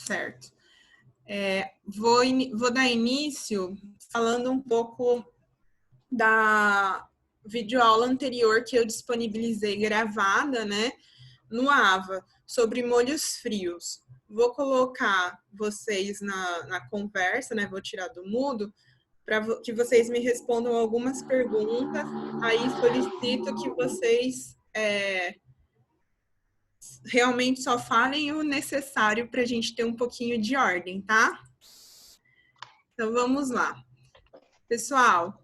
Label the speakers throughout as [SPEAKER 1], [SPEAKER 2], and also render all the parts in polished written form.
[SPEAKER 1] Certo. Vou dar início falando um pouco da videoaula anterior que eu disponibilizei gravada, né, no AVA, sobre molhos frios. Vou colocar vocês na conversa, né, vou tirar do mudo, para que vocês me respondam algumas perguntas. Aí solicito que vocês realmente só falem o necessário para a gente ter um pouquinho de ordem, tá? Então, vamos lá. Pessoal,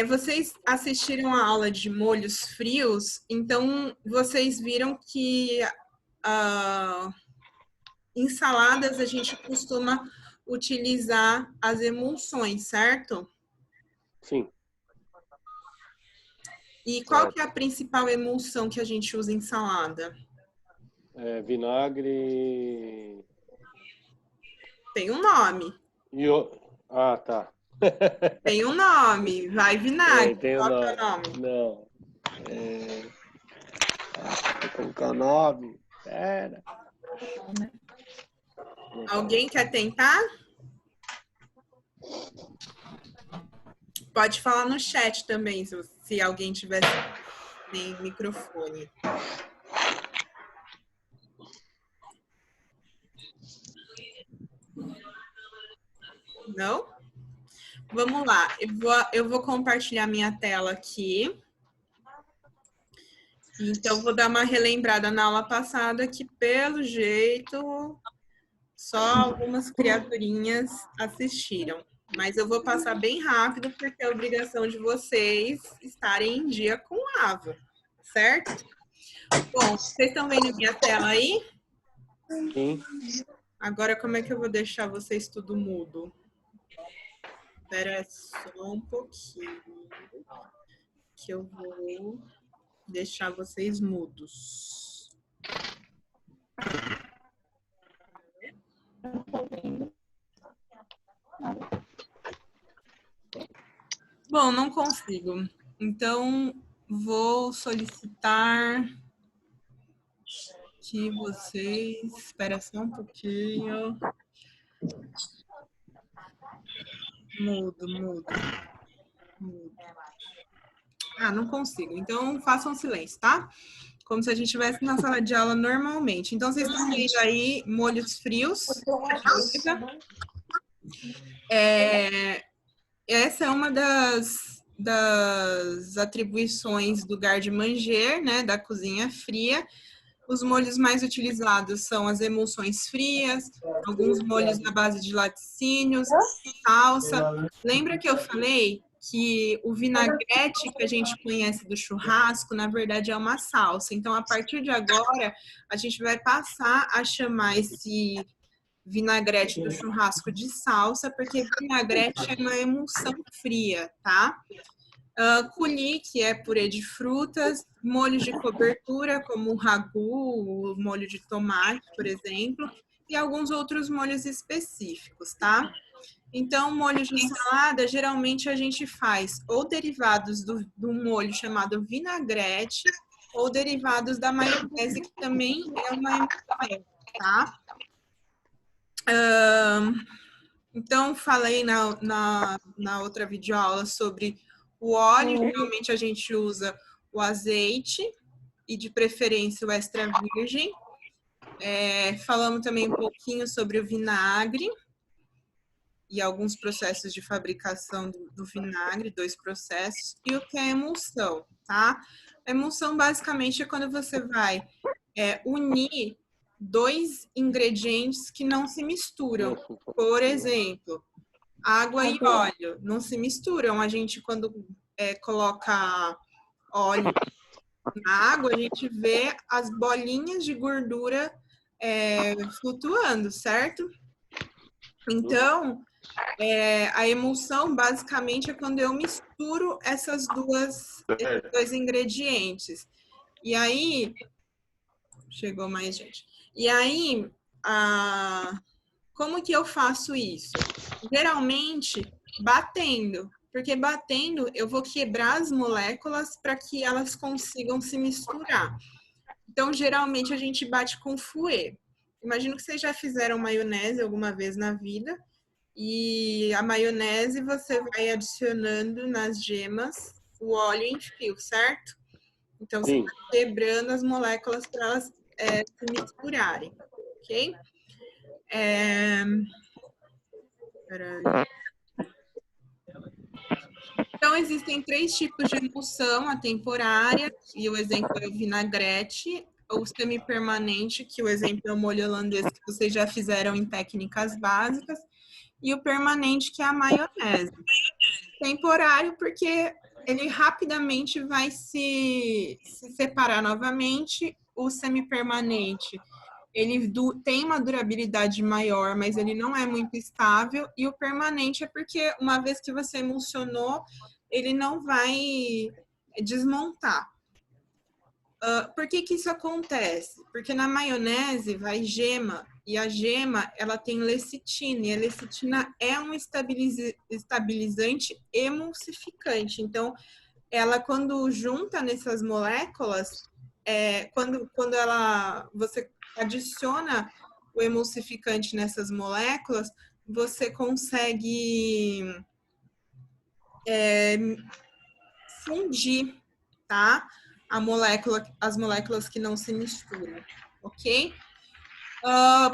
[SPEAKER 1] vocês assistiram a aula de molhos frios, então vocês viram que ensaladas a gente costuma utilizar as emulsões, certo?
[SPEAKER 2] Sim.
[SPEAKER 1] E qual que é a principal emulsão que a gente usa em salada?
[SPEAKER 2] Vinagre...
[SPEAKER 1] Tem um nome.
[SPEAKER 2] Ah, tá.
[SPEAKER 1] Tem um nome. Vai vinagre.
[SPEAKER 2] Tem
[SPEAKER 1] Qual
[SPEAKER 2] um
[SPEAKER 1] que é o
[SPEAKER 2] nome.
[SPEAKER 1] nome?
[SPEAKER 2] Não. Como que é o nome? Pera.
[SPEAKER 1] Alguém quer tentar? Pode falar no chat também, se alguém tiver sem microfone. Não? Vamos lá. Eu vou compartilhar minha tela aqui. Então, vou dar uma relembrada na aula passada que, pelo jeito, só algumas criaturinhas assistiram. Mas eu vou passar bem rápido, porque é obrigação de vocês estarem em dia com a AVA, certo? Bom, vocês estão vendo minha tela aí?
[SPEAKER 2] Sim.
[SPEAKER 1] Agora, como é que eu vou deixar vocês tudo mudo? Espera só um pouquinho, que eu vou deixar vocês mudos. Bom, não consigo. Então, vou solicitar que vocês... Espera só um pouquinho. Mudo. Ah, não consigo. Então, façam silêncio, tá? Como se a gente estivesse na sala de aula normalmente. Então, vocês estão vendo aí molhos frios. Essa é uma das atribuições do garde-manger, né, da cozinha fria. Os molhos mais utilizados são as emulsões frias, alguns molhos na base de laticínios, salsa. Lembra que eu falei que o vinagrete que a gente conhece do churrasco, na verdade, é uma salsa. Então, a partir de agora, a gente vai passar a chamar esse vinagrete do churrasco de salsa, porque vinagrete é uma emulsão fria, tá? Coulis, que é purê de frutas, molhos de cobertura, como o ragu, o molho de tomate, por exemplo, e alguns outros molhos específicos, tá? Então, molho de salada, geralmente a gente faz ou derivados do molho chamado vinagrete, ou derivados da maionese, que também é uma emulsão, tá? Então, falei na outra videoaula sobre o óleo. Geralmente a gente usa o azeite e, de preferência, o extra virgem. Falamos também um pouquinho sobre o vinagre e alguns processos de fabricação do vinagre, 2 processos, e o que é emulsão, tá? A emulsão, basicamente, é quando você vai unir 2 ingredientes que não se misturam. Por exemplo, água e óleo não se misturam. A gente, quando coloca óleo na água, a gente vê as bolinhas de gordura flutuando, certo? Então, a emulsão, basicamente, é quando eu misturo esses 2 ingredientes. E aí... Chegou mais gente. E aí, como que eu faço isso? Geralmente, batendo. Porque batendo, eu vou quebrar as moléculas para que elas consigam se misturar. Então, geralmente, a gente bate com fouet. Imagino que vocês já fizeram maionese alguma vez na vida. E a maionese você vai adicionando nas gemas o óleo em fio, certo? Então, você
[SPEAKER 2] Sim.
[SPEAKER 1] vai quebrando as moléculas para elas se misturarem, ok? Peraí. Então, existem 3 tipos de emulsão: a temporária, e o exemplo é o vinagrete, ou semi-permanente, que o exemplo é o molho holandês, que vocês já fizeram em técnicas básicas, e o permanente, que é a maionese. Temporário, porque ele rapidamente vai se separar novamente. O semi-permanente, ele tem uma durabilidade maior, mas ele não é muito estável. E o permanente é porque, uma vez que você emulsionou, ele não vai desmontar. Por que isso acontece? Porque na maionese vai gema, e a gema ela tem lecitina, e a lecitina é um estabilizante emulsificante. Então, ela quando junta nessas moléculas, quando você adiciona o emulsificante nessas moléculas, você consegue fundir, tá? As moléculas que não se misturam, ok?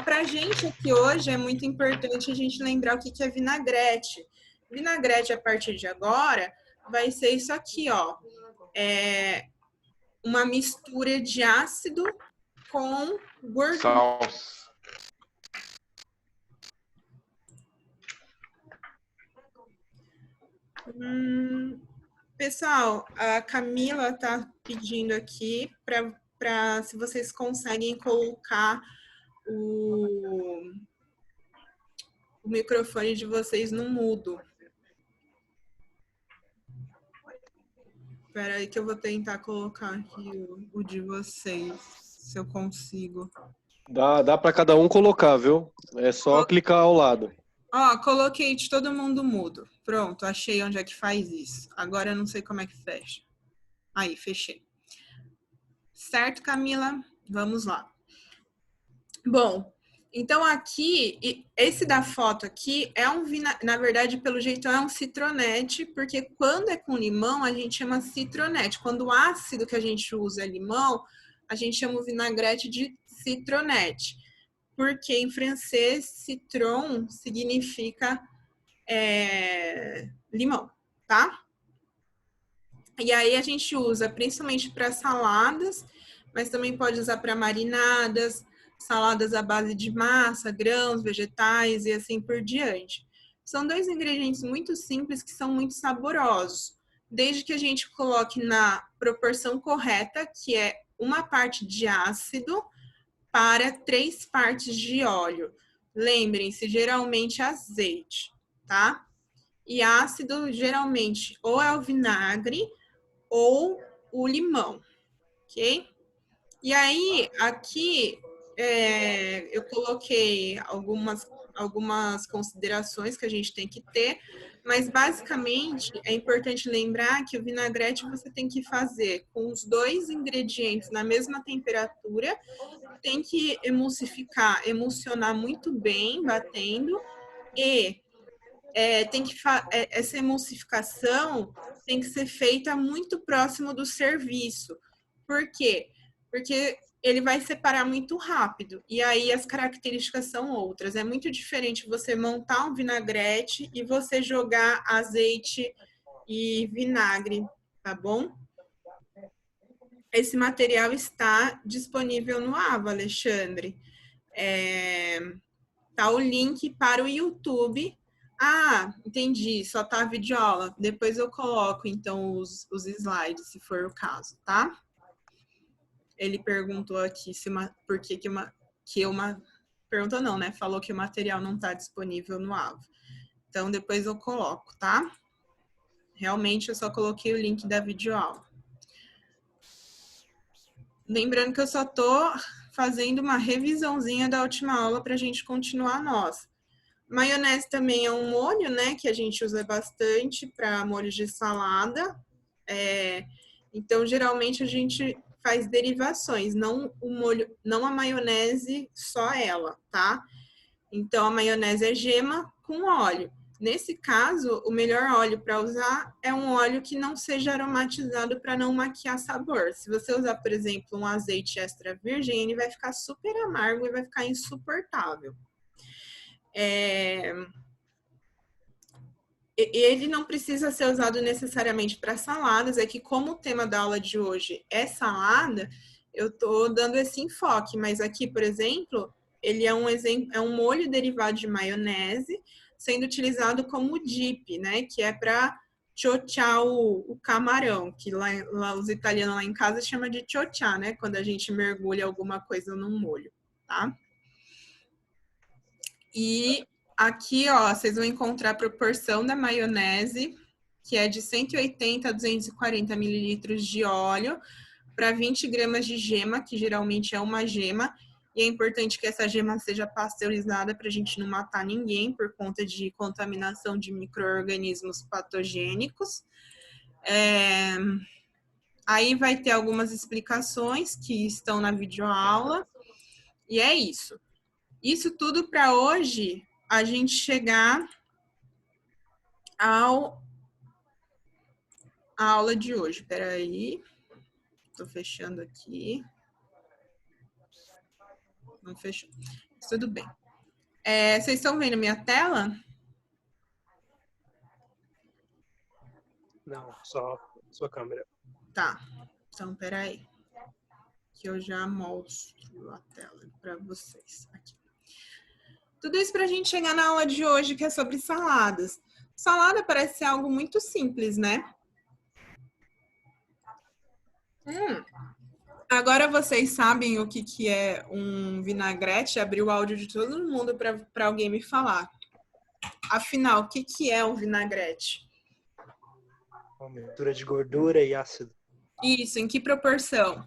[SPEAKER 1] Para a gente aqui hoje é muito importante a gente lembrar o que é vinagrete. Vinagrete, a partir de agora, vai ser isso aqui, ó. Uma mistura de ácido com gordura.
[SPEAKER 2] Salsa.
[SPEAKER 1] Pessoal, a Camila está pedindo aqui para se vocês conseguem colocar o microfone de vocês no mudo. Espera aí que eu vou tentar colocar aqui o de vocês, se eu consigo.
[SPEAKER 2] Dá para cada um colocar, viu? É só clicar ao lado.
[SPEAKER 1] Ó, coloquei de todo mundo mudo. Pronto, achei onde é que faz isso. Agora eu não sei como é que fecha. Aí, fechei. Certo, Camila? Vamos lá. Bom, então aqui, esse da foto aqui é na verdade, pelo jeito é um citronete, porque quando é com limão, a gente chama citronete. Quando o ácido que a gente usa é limão, a gente chama o vinagrete de citronete. Porque em francês, citron significa limão, tá? E aí a gente usa principalmente para saladas, mas também pode usar para marinadas, saladas à base de massa, grãos, vegetais e assim por diante. São 2 ingredientes muito simples que são muito saborosos, desde que a gente coloque na proporção correta, que é 1 parte de ácido para 3 partes de óleo. Lembrem-se, geralmente azeite, tá? E ácido, geralmente, ou é o vinagre ou o limão, ok? E aí, aqui, eu coloquei algumas considerações que a gente tem que ter, mas basicamente é importante lembrar que o vinagrete você tem que fazer com os 2 ingredientes na mesma temperatura, tem que emulsionar muito bem, batendo, e essa emulsificação tem que ser feita muito próximo do serviço. Por quê? Porque ele vai separar muito rápido. E aí as características são outras. É muito diferente você montar um vinagrete e você jogar azeite e vinagre, tá bom? Esse material está disponível no Ava, Alexandre. Tá o link para o YouTube. Ah, entendi, só tá a videoaula. Depois eu coloco, então, os slides, se for o caso, tá? Ele perguntou aqui por que perguntou não, né? Falou que o material não tá disponível no AVA. Então, depois eu coloco, tá? Realmente, eu só coloquei o link da videoaula. Lembrando que eu só tô fazendo uma revisãozinha da última aula para a gente continuar a nossa. Maionese também é um molho, né, que a gente usa bastante para molhos de salada. Então, geralmente, a gente faz derivações, não o molho, não a maionese só ela, tá? Então, a maionese é gema com óleo. Nesse caso, o melhor óleo para usar é um óleo que não seja aromatizado para não maquiar sabor. Se você usar, por exemplo, um azeite extra virgem, ele vai ficar super amargo e vai ficar insuportável. Ele não precisa ser usado necessariamente para saladas, é que como o tema da aula de hoje é salada, eu estou dando esse enfoque, mas aqui, por exemplo, ele é um molho derivado de maionese, sendo utilizado como dip, né, que é para chochar o camarão, que lá os italianos lá em casa chamam de chochar, né, quando a gente mergulha alguma coisa num molho, tá? E aqui, ó, vocês vão encontrar a proporção da maionese, que é de 180 a 240 mililitros de óleo para 20 gramas de gema, que geralmente é uma gema. E é importante que essa gema seja pasteurizada para a gente não matar ninguém por conta de contaminação de micro-organismos patogênicos. Aí vai ter algumas explicações que estão na videoaula. E é isso. Isso tudo para hoje a gente chegar à aula de hoje. Espera aí. Estou fechando aqui. Não fechou. Tudo bem. Vocês estão vendo minha tela?
[SPEAKER 3] Não, só sua câmera.
[SPEAKER 1] Tá. Então, espera aí. Que eu já mostro a tela para vocês. Aqui. Tudo isso para a gente chegar na aula de hoje, que é sobre saladas. Salada parece ser algo muito simples, né? Agora vocês sabem o que é um vinagrete? Abri o áudio de todo mundo para alguém me falar. Afinal, o que é um vinagrete?
[SPEAKER 3] Uma mistura de gordura e ácido.
[SPEAKER 1] Isso, em que proporção?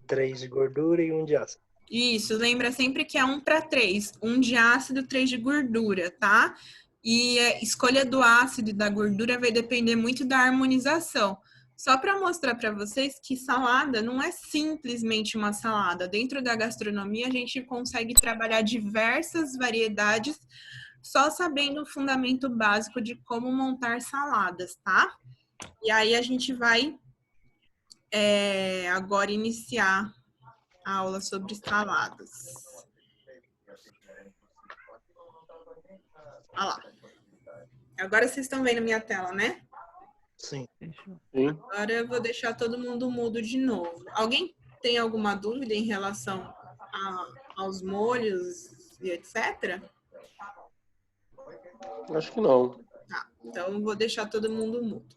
[SPEAKER 3] 3 de gordura e 1 de ácido.
[SPEAKER 1] Isso, lembra sempre que é 1:3. 1 de ácido, 3 de gordura, tá? E a escolha do ácido e da gordura vai depender muito da harmonização. Só para mostrar para vocês que salada não é simplesmente uma salada. Dentro da gastronomia, a gente consegue trabalhar diversas variedades só sabendo o fundamento básico de como montar saladas, tá? E aí a gente vai agora iniciar a aula sobre saladas. Olha lá. Agora vocês estão vendo minha tela, né?
[SPEAKER 3] Sim.
[SPEAKER 1] Agora eu vou deixar todo mundo mudo de novo. Alguém tem alguma dúvida em relação aos molhos e etc?
[SPEAKER 2] Acho que não.
[SPEAKER 1] Tá, então eu vou deixar todo mundo mudo.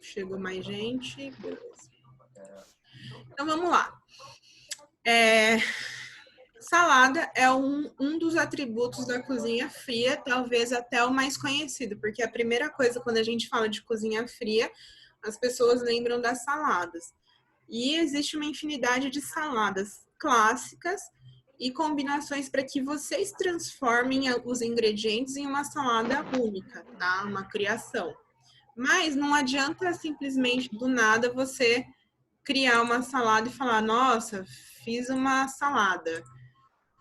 [SPEAKER 1] Chegou mais gente. Beleza. Então vamos lá. Salada é um dos atributos da cozinha fria, talvez até o mais conhecido, porque a primeira coisa quando a gente fala de cozinha fria, as pessoas lembram das saladas. E existe uma infinidade de saladas clássicas e combinações para que vocês transformem os ingredientes em uma salada única, tá? Uma criação. Mas não adianta simplesmente do nada você criar uma salada e falar, nossa, fiz uma salada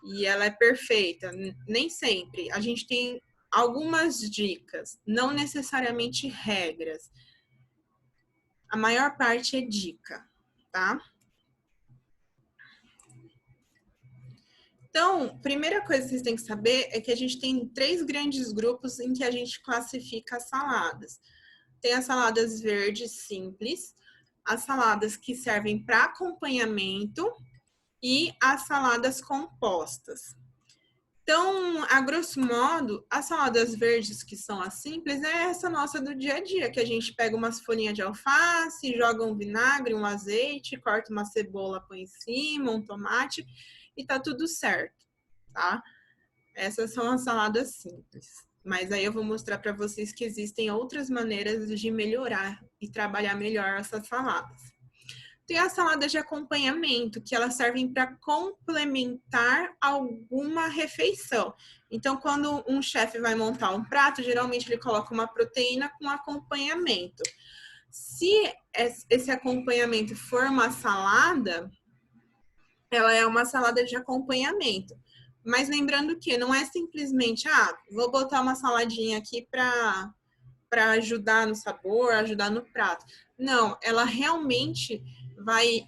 [SPEAKER 1] e ela é perfeita. Nem sempre. A gente tem algumas dicas, não necessariamente regras. A maior parte é dica, tá? Então, primeira coisa que vocês têm que saber é que a gente tem 3 grandes grupos em que a gente classifica as saladas. Tem as saladas verdes simples, as saladas que servem para acompanhamento e as saladas compostas. Então, a grosso modo, as saladas verdes que são as simples é essa nossa do dia a dia, que a gente pega umas folhinhas de alface, joga um vinagre, um azeite, corta uma cebola, põe em cima, um tomate e tá tudo certo, tá? Essas são as saladas simples. Mas aí eu vou mostrar para vocês que existem outras maneiras de melhorar e trabalhar melhor essas saladas. Tem as saladas de acompanhamento, que elas servem para complementar alguma refeição. Então, quando um chefe vai montar um prato, geralmente ele coloca uma proteína com acompanhamento. Se esse acompanhamento for uma salada, ela é uma salada de acompanhamento. Mas lembrando que não é simplesmente, vou botar uma saladinha aqui para ajudar no sabor, ajudar no prato. Não, ela realmente vai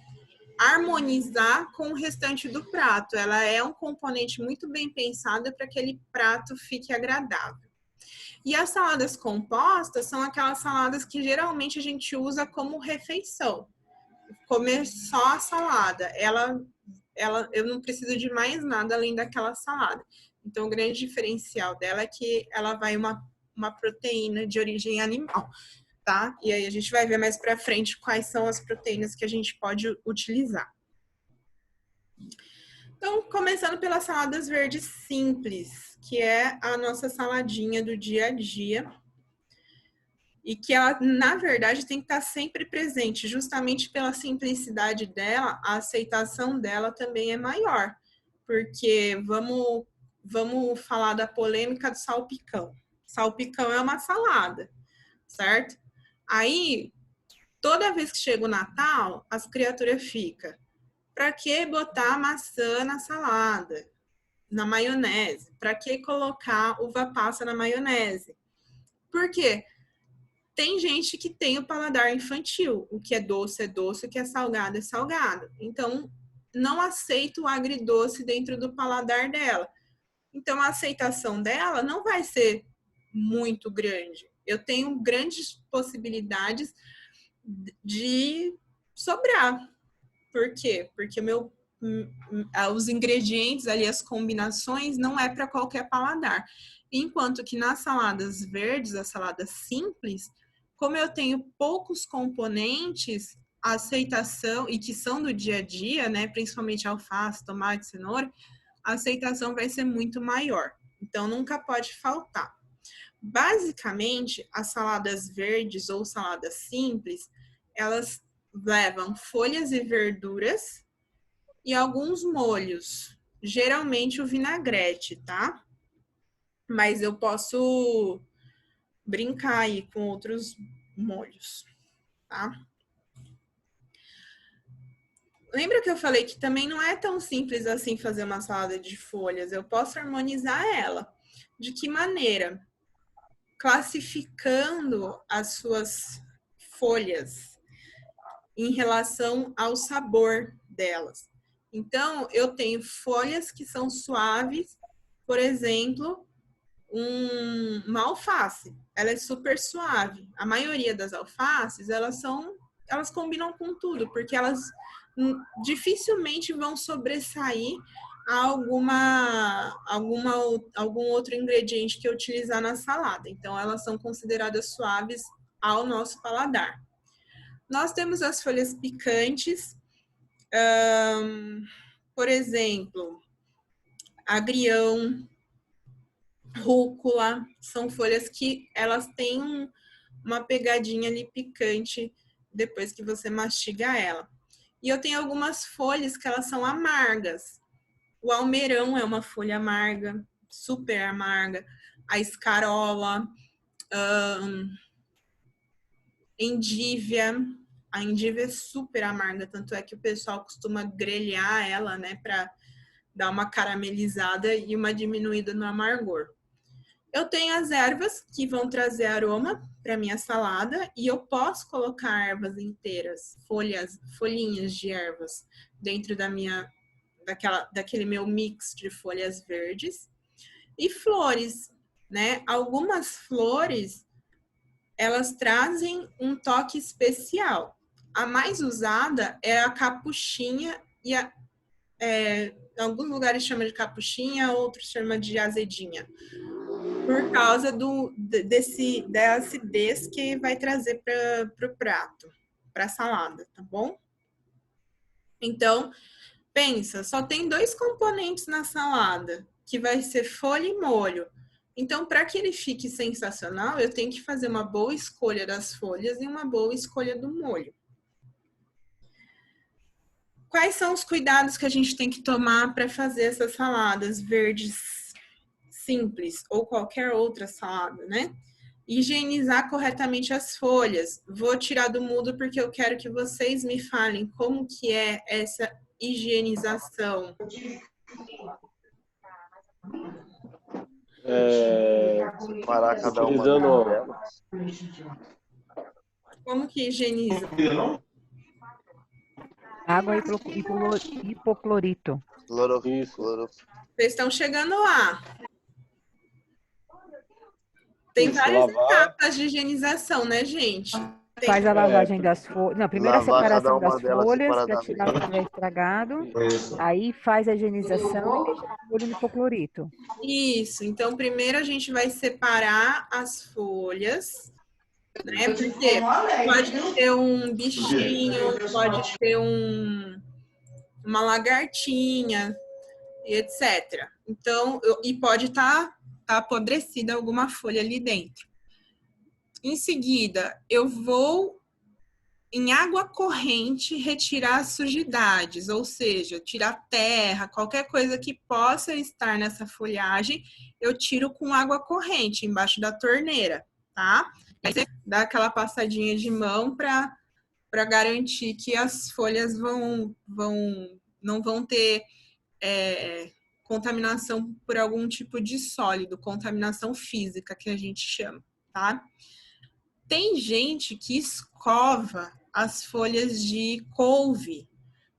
[SPEAKER 1] harmonizar com o restante do prato. Ela é um componente muito bem pensado para que aquele prato fique agradável. E as saladas compostas são aquelas saladas que geralmente a gente usa como refeição. Comer só a salada. Eu não preciso de mais nada além daquela salada. Então, o grande diferencial dela é que ela vai uma proteína de origem animal, tá? E aí a gente vai ver mais para frente quais são as proteínas que a gente pode utilizar. Então, começando pelas saladas verdes simples, que é a nossa saladinha do dia a dia. E que ela, na verdade, tem que estar sempre presente, justamente pela simplicidade dela, a aceitação dela também é maior. Porque vamos falar da polêmica do salpicão. Salpicão é uma salada, certo? Aí, toda vez que chega o Natal, as criaturas ficam, para que botar maçã na salada, na maionese? Para que colocar uva passa na maionese? Por quê? Tem gente que tem o paladar infantil. O que é doce, o que é salgado. Então, não aceita o agridoce dentro do paladar dela. Então, a aceitação dela não vai ser muito grande. Eu tenho grandes possibilidades de sobrar. Por quê? Porque os ingredientes ali, as combinações, não é para qualquer paladar. Enquanto que nas saladas verdes, as saladas simples, como eu tenho poucos componentes, a aceitação, e que são do dia a dia, né, principalmente alface, tomate, cenoura, a aceitação vai ser muito maior. Então, nunca pode faltar. Basicamente, as saladas verdes ou saladas simples, elas levam folhas e verduras e alguns molhos. Geralmente o vinagrete, tá? Mas eu posso brincar aí com outros molhos, tá? Lembra que eu falei que também não é tão simples assim fazer uma salada de folhas? Eu posso harmonizar ela. De que maneira? Classificando as suas folhas em relação ao sabor delas. Então, eu tenho folhas que são suaves, por exemplo, uma alface, ela é super suave. A maioria das alfaces, elas combinam com tudo, porque elas dificilmente vão sobressair a algum outro ingrediente que eu utilizar na salada. Então, elas são consideradas suaves ao nosso paladar. Nós temos as folhas picantes, por exemplo, agrião, rúcula, são folhas que elas têm uma pegadinha ali picante depois que você mastiga ela. E eu tenho algumas folhas que elas são amargas. O almeirão é uma folha amarga, super amarga. A escarola, endívia. A endívia é super amarga, tanto é que o pessoal costuma grelhar ela, né, para dar uma caramelizada e uma diminuída no amargor. Eu tenho as ervas que vão trazer aroma para minha salada e eu posso colocar ervas inteiras, folhinhas de ervas dentro daquele meu mix de folhas verdes. E flores, né? Algumas flores, elas trazem um toque especial. A mais usada é a capuchinha e em alguns lugares chama de capuchinha, outros chama de azedinha. Por causa da acidez que vai trazer para o prato, para a salada, tá bom? Então, pensa, só tem 2 componentes na salada, que vai ser folha e molho. Então, para que ele fique sensacional, eu tenho que fazer uma boa escolha das folhas e uma boa escolha do molho. Quais são os cuidados que a gente tem que tomar para fazer essas saladas verdes simples ou qualquer outra salada, né? Higienizar corretamente as folhas. Vou tirar do mudo porque eu quero que vocês me falem como que é essa higienização.
[SPEAKER 4] Separar cada uma
[SPEAKER 2] Utilizando
[SPEAKER 4] delas.
[SPEAKER 1] Como que higieniza?
[SPEAKER 5] Água e hipoclorito.
[SPEAKER 2] isso.
[SPEAKER 1] Vocês estão chegando lá. Tem
[SPEAKER 2] Isso,
[SPEAKER 1] várias
[SPEAKER 2] lavar.
[SPEAKER 1] etapas de higienização, né, gente?
[SPEAKER 5] Faz a lavagem das folhas. Não, primeiro a
[SPEAKER 4] Lavar cada
[SPEAKER 5] separação
[SPEAKER 4] uma
[SPEAKER 5] das
[SPEAKER 4] delas
[SPEAKER 5] folhas para
[SPEAKER 4] separadamente.
[SPEAKER 5] tirar o que estiver estragado. Aí faz a higienização e deixa o molho no hipoclorito.
[SPEAKER 1] Isso. Então, primeiro a gente vai separar as folhas, né? Porque pode ter um bichinho, pode ter uma lagartinha, e etc. Então, e pode estar apodrecida alguma folha ali dentro. Em seguida, eu vou, em água corrente, retirar as sujidades, ou seja, tirar terra, qualquer coisa que possa estar nessa folhagem, eu tiro com água corrente, embaixo da torneira, tá? Aí você dá aquela passadinha de mão para garantir que as folhas não vão ter contaminação por algum tipo de sólido, contaminação física, que a gente chama, tá? Tem gente que escova as folhas de couve,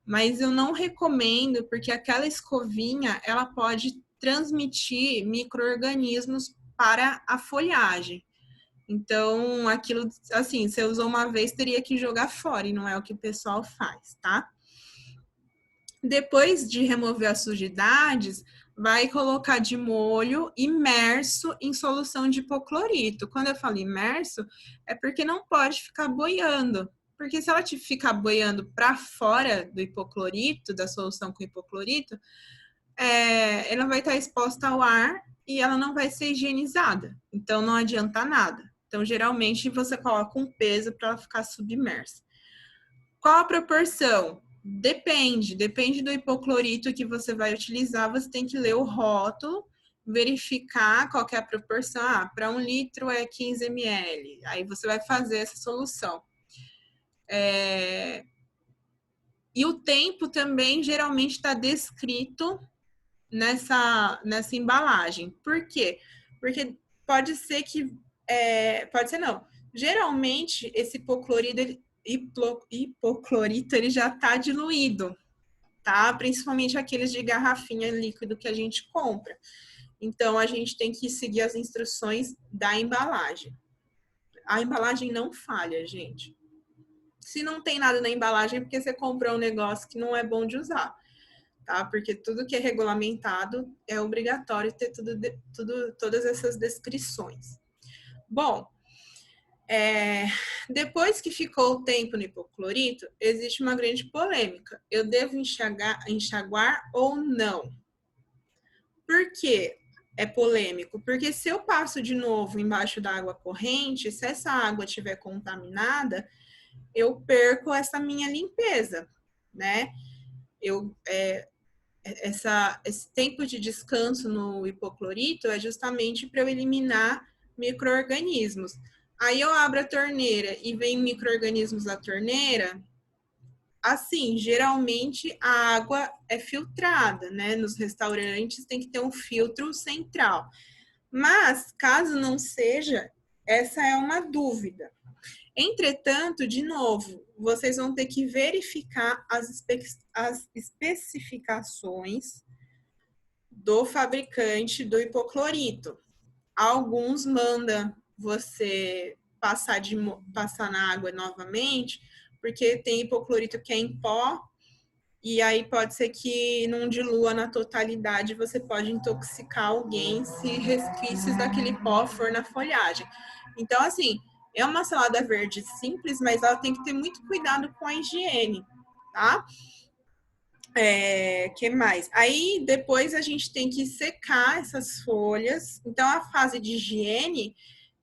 [SPEAKER 1] mas eu não recomendo, porque aquela escovinha, ela pode transmitir micro-organismos para a folhagem. Então, aquilo, assim, você usou uma vez, teria que jogar fora, e não é o que o pessoal faz, tá? Depois de remover as sujidades, vai colocar de molho imerso em solução de hipoclorito. Quando eu falo imerso, é porque não pode ficar boiando. Porque se ela ficar boiando para fora do hipoclorito, da solução com hipoclorito, ela vai estar exposta ao ar e ela não vai ser higienizada. Então, não adianta nada. Então, geralmente, você coloca um peso para ela ficar submersa. Qual a proporção? Depende do hipoclorito que você vai utilizar, você tem que ler o rótulo, verificar qual que é a proporção. Para 1 litro é 15 ml. Aí você vai fazer essa solução. E o tempo também geralmente está descrito nessa embalagem. Por quê? Porque pode ser que... pode ser não. Geralmente, esse hipoclorito ele já está diluído, tá? Principalmente aqueles de garrafinha líquido que a gente compra. Então, a gente tem que seguir as instruções da embalagem. A embalagem não falha, gente. Se não tem nada na embalagem, é porque você comprou um negócio que não é bom de usar, tá? Porque tudo que é regulamentado é obrigatório ter todas essas descrições. Bom, depois que ficou o tempo no hipoclorito, existe uma grande polêmica. Eu devo enxaguar ou não? Por quê? É polêmico? Porque se eu passo de novo embaixo da água corrente, se essa água estiver contaminada, eu perco essa minha limpeza, né? Esse tempo de descanso no hipoclorito é justamente para eu eliminar micro-organismos. Aí eu abro a torneira e vem micro-organismos da torneira. Assim, geralmente a água é filtrada, né? Nos restaurantes tem que ter um filtro central. Mas, caso não seja, essa é uma dúvida. Entretanto, de novo, vocês vão ter que verificar as especificações do fabricante do hipoclorito. Alguns mandam você passar na água novamente, porque tem hipoclorito que é em pó, e aí pode ser que não dilua na totalidade, você pode intoxicar alguém se resquícios daquele pó for na folhagem. Então, assim, é uma salada verde simples, mas ela tem que ter muito cuidado com a higiene, tá? Que mais? Aí, depois a gente tem que secar essas folhas. Então, a fase de higiene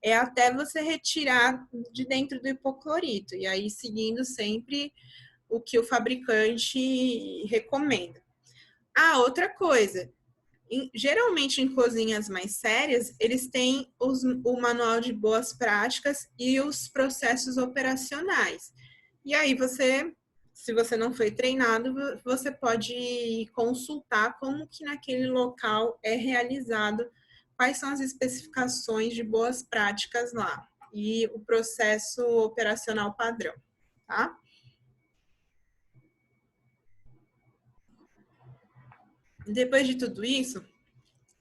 [SPEAKER 1] é até você retirar de dentro do hipoclorito. E aí, seguindo sempre o que o fabricante recomenda. Outra coisa. Geralmente em cozinhas mais sérias, eles têm o manual de boas práticas e os processos operacionais. E aí se você não foi treinado, você pode consultar como que naquele local é realizado, quais são as especificações de boas práticas lá e o processo operacional padrão, tá? Depois de tudo isso,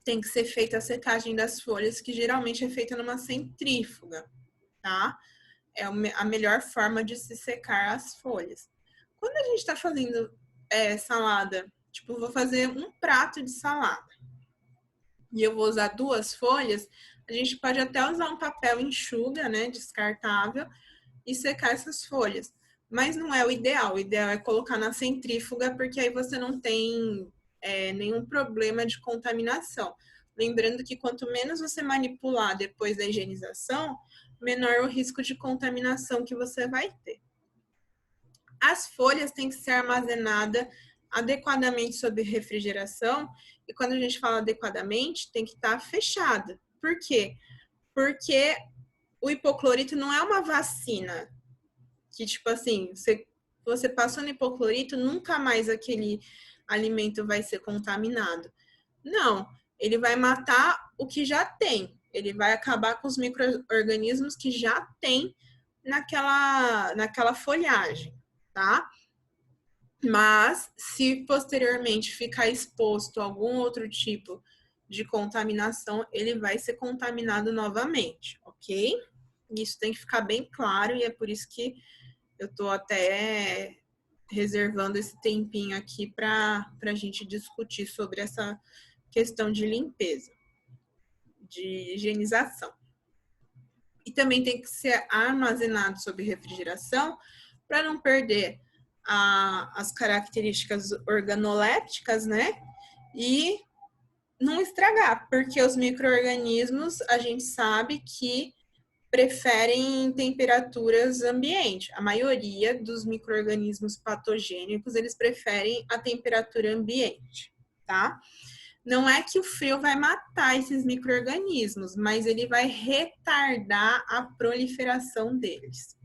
[SPEAKER 1] tem que ser feita a secagem das folhas, que geralmente é feita numa centrífuga, tá? É a melhor forma de se secar as folhas. Quando a gente está fazendo salada, tipo, vou fazer um prato de salada e eu vou usar 2 folhas, a gente pode até usar um papel enxuga, né, descartável, e secar essas folhas. Mas não é o ideal. O ideal é colocar na centrífuga, porque aí você não tem nenhum problema de contaminação. Lembrando que quanto menos você manipular depois da higienização, menor o risco de contaminação que você vai ter. As folhas têm que ser armazenadas adequadamente sob refrigeração, e quando a gente fala adequadamente, tem que estar fechada. Por quê? Porque o hipoclorito não é uma vacina, que tipo assim, você passou no hipoclorito, nunca mais aquele alimento vai ser contaminado. Não, ele vai matar o que já tem, ele vai acabar com os micro-organismos que já tem naquela folhagem, tá? Mas, se posteriormente ficar exposto a algum outro tipo de contaminação, ele vai ser contaminado novamente, ok? Isso tem que ficar bem claro e é por isso que eu tô até reservando esse tempinho aqui para a gente discutir sobre essa questão de limpeza, de higienização. E também tem que ser armazenado sob refrigeração para não perder as características organolépticas, né? E não estragar, porque os micro-organismos, a gente sabe que preferem temperaturas ambiente. A maioria dos micro-organismos patogênicos, eles preferem a temperatura ambiente, tá? Não é que o frio vai matar esses micro-organismos, mas ele vai retardar a proliferação deles.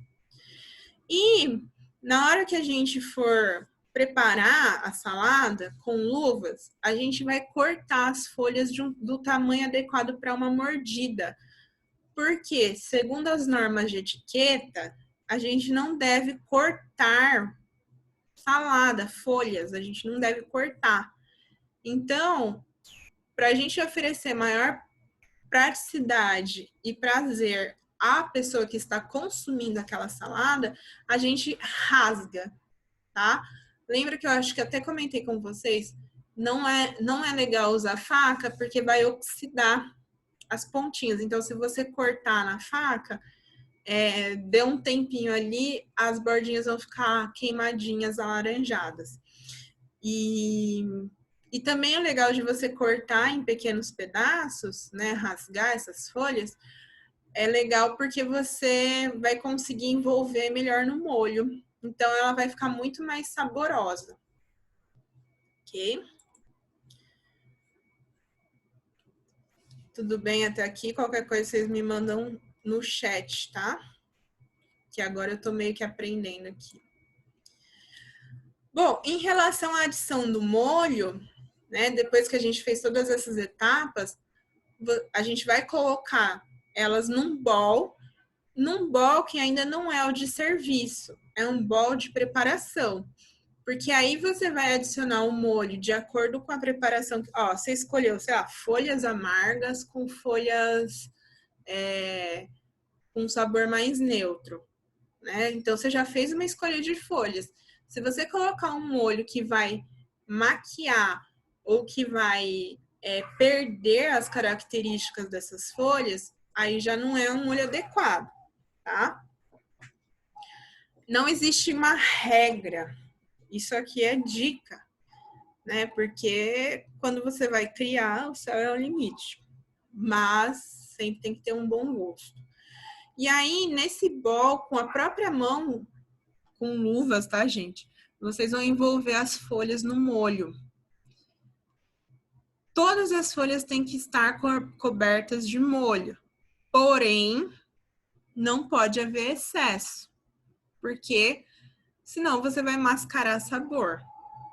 [SPEAKER 1] E na hora que a gente for preparar a salada com luvas, a gente vai cortar as folhas do tamanho adequado para uma mordida. Porque, segundo as normas de etiqueta, a gente não deve cortar salada, folhas, a gente não deve cortar. Então, para a gente oferecer maior praticidade e prazer à pessoa que está consumindo aquela salada, a gente rasga, tá? Lembra que eu acho que até comentei com vocês, não é legal usar faca porque vai oxidar as pontinhas. Então, se você cortar na faca, dê um tempinho ali, as bordinhas vão ficar queimadinhas, alaranjadas. E também é legal de você cortar em pequenos pedaços, né? Rasgar essas folhas. É legal porque você vai conseguir envolver melhor no molho. Então, ela vai ficar muito mais saborosa. Ok? Tudo bem até aqui? Qualquer coisa vocês me mandam no chat, tá? Que agora eu tô meio que aprendendo aqui. Bom, em relação à adição do molho, né? Depois que a gente fez todas essas etapas, a gente vai colocar elas num bowl que ainda não é o de serviço, é um bowl de preparação. Porque aí você vai adicionar o molho de acordo com a preparação. Ó, você escolheu, sei lá, folhas amargas com folhas com sabor mais neutro, né? Então, você já fez uma escolha de folhas. Se você colocar um molho que vai maquiar ou que vai perder as características dessas folhas, aí já não é um molho adequado, tá? Não existe uma regra. Isso aqui é dica, né? Porque quando você vai criar, o céu é o limite. Mas sempre tem que ter um bom gosto. E aí, nesse bowl, com a própria mão, com luvas, tá, gente? Vocês vão envolver as folhas no molho. todas as folhas têm que estar cobertas de molho. Porém, não pode haver excesso, porque senão você vai mascarar sabor.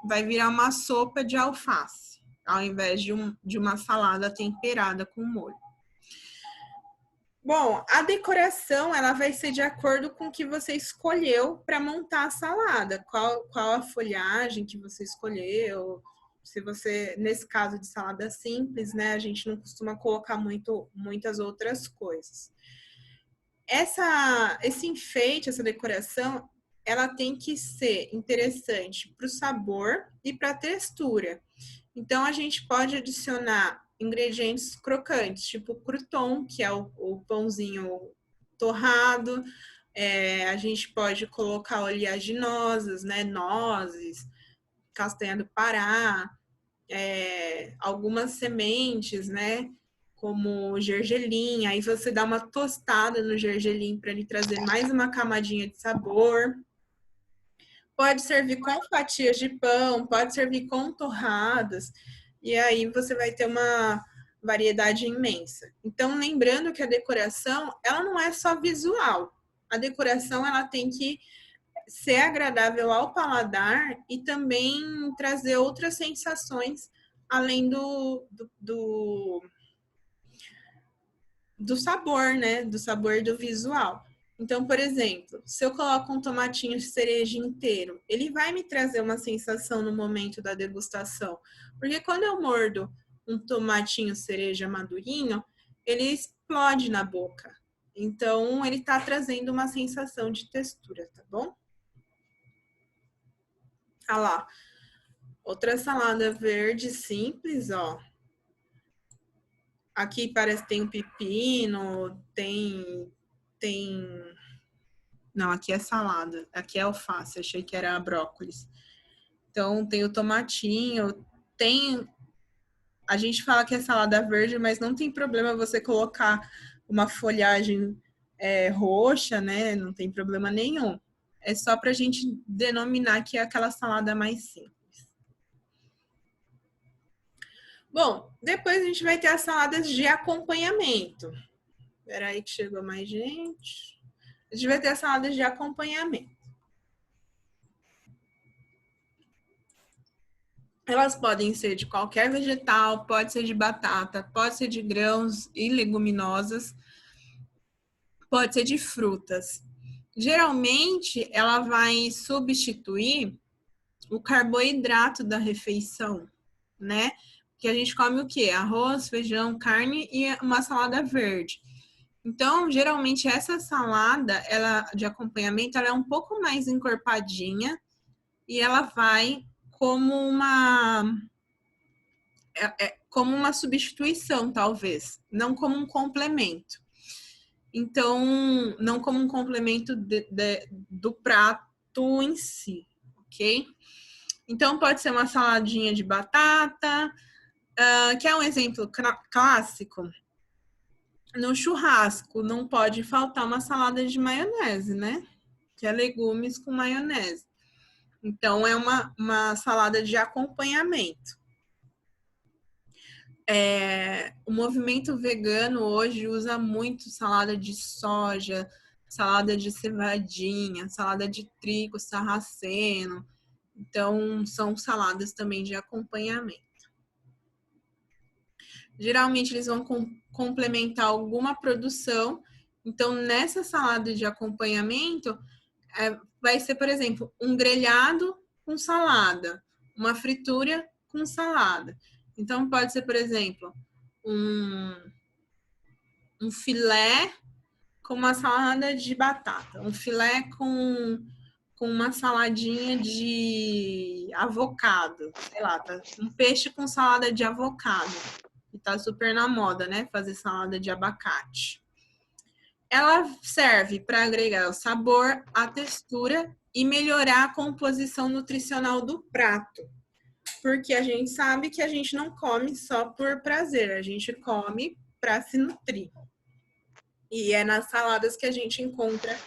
[SPEAKER 1] Vai virar uma sopa de alface, ao invés de uma salada temperada com molho. Bom, a decoração ela vai ser de acordo com o que você escolheu para montar a salada. Qual a folhagem que você escolheu. Se você, nesse caso de salada simples, né, a gente não costuma colocar muitas outras coisas. Esse enfeite, essa decoração, ela tem que ser interessante para o sabor e para a textura. Então, a gente pode adicionar ingredientes crocantes, tipo crouton, que é o pãozinho torrado. A gente pode colocar oleaginosas, né? Nozes, castanha do Pará, algumas sementes, né? Como gergelim. Aí você dá uma tostada no gergelim para ele trazer mais uma camadinha de sabor. Pode servir com fatias de pão, pode servir com torradas, e aí você vai ter uma variedade imensa. Então, lembrando que a decoração, ela não é só visual. A decoração, ela tem que ser agradável ao paladar e também trazer outras sensações além do sabor, né? Do sabor do visual. Então, por exemplo, se eu coloco um tomatinho cereja inteiro, ele vai me trazer uma sensação no momento da degustação. Porque quando eu mordo um tomatinho cereja madurinho, ele explode na boca. Então, ele tá trazendo uma sensação de textura, tá bom? Ah lá. Outra salada verde simples, ó. Aqui parece que tem um pepino, tem... Não, aqui é salada. Aqui é alface. Achei que era brócolis. Então, tem o tomatinho. Tem... A gente fala que é salada verde, mas não tem problema você colocar uma folhagem roxa, né? Não tem problema nenhum. É só pra gente denominar que é aquela salada mais simples. Bom, depois a gente vai ter as saladas de acompanhamento. Espera aí que chegou mais gente. A gente vai ter as saladas de acompanhamento. Elas podem ser de qualquer vegetal, pode ser de batata, pode ser de grãos e leguminosas, pode ser de frutas. Geralmente, ela vai substituir o carboidrato da refeição, né? Que a gente come o quê? Arroz, feijão, carne e uma salada verde. Então, geralmente, essa salada ela, de acompanhamento ela é um pouco mais encorpadinha e ela vai como uma substituição, talvez, não como um complemento. Então, não como um complemento do prato em si, ok? Então, pode ser uma saladinha de batata, que é um exemplo clássico. No churrasco, não pode faltar uma salada de maionese, né? Que é legumes com maionese. Então, é uma salada de acompanhamento. O movimento vegano hoje usa muito salada de soja, salada de cevadinha, salada de trigo sarraceno. Então, são saladas também de acompanhamento. Geralmente, eles vão complementar alguma produção. Então, nessa salada de acompanhamento, vai ser, por exemplo, um grelhado com salada, uma fritura com salada. Então, pode ser, por exemplo, um filé com uma salada de batata, um filé com uma saladinha de avocado, sei lá, um peixe com salada de avocado, que tá super na moda, né? Fazer salada de abacate. Ela serve para agregar o sabor, a textura e melhorar a composição nutricional do prato. Porque a gente sabe que a gente não come só por prazer, a gente come para se nutrir. E é nas saladas que a gente encontra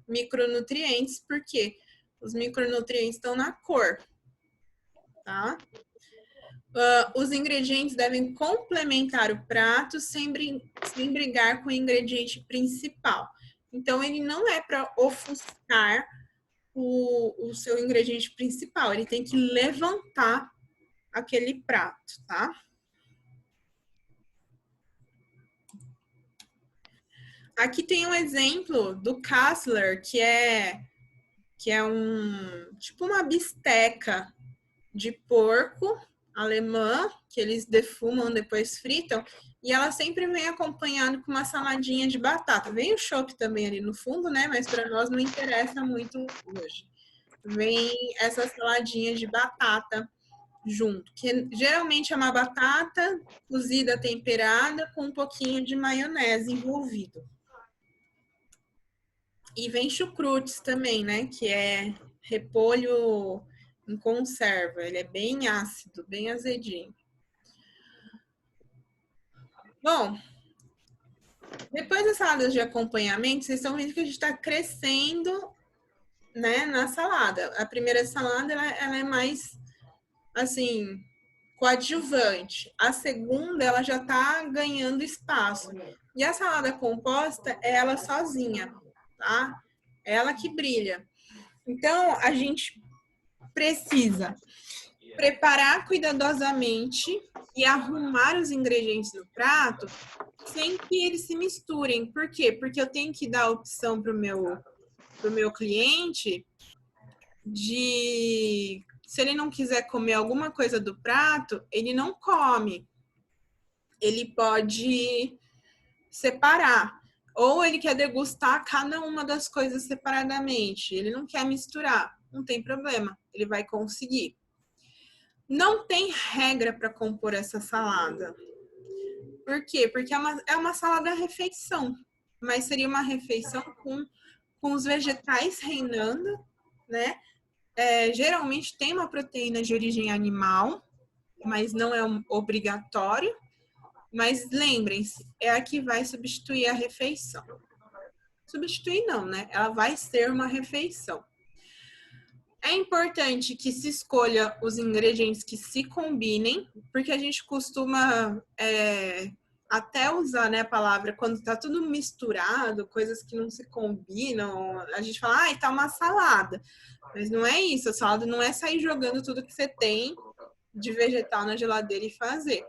[SPEAKER 1] micronutrientes, porque os micronutrientes estão na cor, tá? Os ingredientes devem complementar o prato sem brigar com o ingrediente principal. Então, ele não é para ofuscar o seu ingrediente principal, ele tem que levantar aquele prato, tá? Aqui tem um exemplo do Kassler, que é tipo uma bisteca de porco alemã, que eles defumam, depois fritam, e ela sempre vem acompanhada com uma saladinha de batata. Vem o chopp também ali no fundo, né? Mas para nós não interessa muito hoje. Vem essa saladinha de batata junto, que geralmente é uma batata cozida, temperada, com um pouquinho de maionese envolvido. E vem chucrutes também, né? Que é repolho em conserva. Ele é bem ácido, bem azedinho. Bom, depois das saladas de acompanhamento, vocês estão vendo que a gente está crescendo, né, na salada. A primeira salada, ela é mais, assim, coadjuvante. A segunda, ela já está ganhando espaço. E a salada composta é ela sozinha, tá? É ela que brilha. Então, a gente precisa preparar cuidadosamente e arrumar os ingredientes no prato sem que eles se misturem. Por quê? Porque eu tenho que dar a opção para o meu cliente de, se ele não quiser comer alguma coisa do prato, ele não come. Ele pode separar. Ou ele quer degustar cada uma das coisas separadamente. Ele não quer misturar. Não tem problema. Ele vai conseguir. Não tem regra para compor essa salada. Por quê? Porque é uma salada refeição. Mas seria uma refeição com os vegetais reinando, né? Geralmente tem uma proteína de origem animal, mas não é obrigatório. Mas lembrem-se, é a que vai substituir a refeição. Substituir não, né? Ela vai ser uma refeição. É importante que se escolha os ingredientes que se combinem, porque a gente costuma até usar, né, a palavra quando está tudo misturado, coisas que não se combinam, a gente fala, tá uma salada. Mas não é isso, a salada não é sair jogando tudo que você tem de vegetal na geladeira e fazer.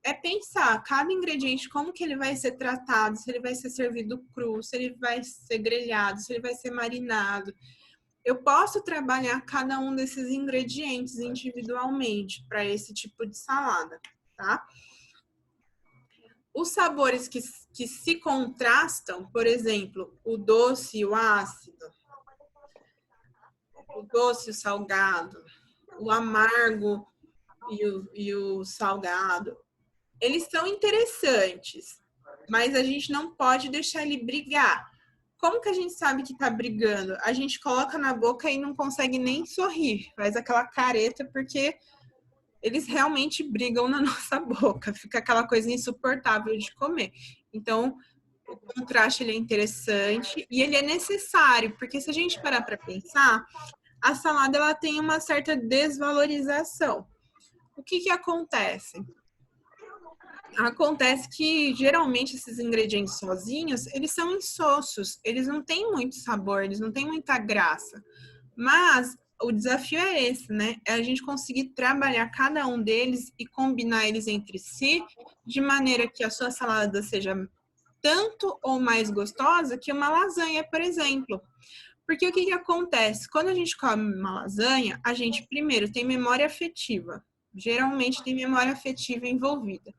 [SPEAKER 1] É pensar cada ingrediente, como que ele vai ser tratado, se ele vai ser servido cru, se ele vai ser grelhado, se ele vai ser marinado. Eu posso trabalhar cada um desses ingredientes individualmente para esse tipo de salada, tá? Os sabores que se contrastam, por exemplo, o doce e o ácido, o doce e o salgado, o amargo e o salgado, eles são interessantes, mas a gente não pode deixar ele brigar. Como que a gente sabe que tá brigando? A gente coloca na boca e não consegue nem sorrir, faz aquela careta, porque eles realmente brigam na nossa boca, fica aquela coisa insuportável de comer. Então, o contraste ele é interessante e ele é necessário, porque se a gente parar para pensar, a salada ela tem uma certa desvalorização. O que acontece? Acontece que, geralmente, esses ingredientes sozinhos, eles são insossos, eles não têm muito sabor, eles não têm muita graça. Mas o desafio é esse, né? É a gente conseguir trabalhar cada um deles e combinar eles entre si, de maneira que a sua salada seja tanto ou mais gostosa que uma lasanha, por exemplo. Porque o que acontece? Quando a gente come uma lasanha, a gente, primeiro, tem memória afetiva. Geralmente tem memória afetiva envolvida.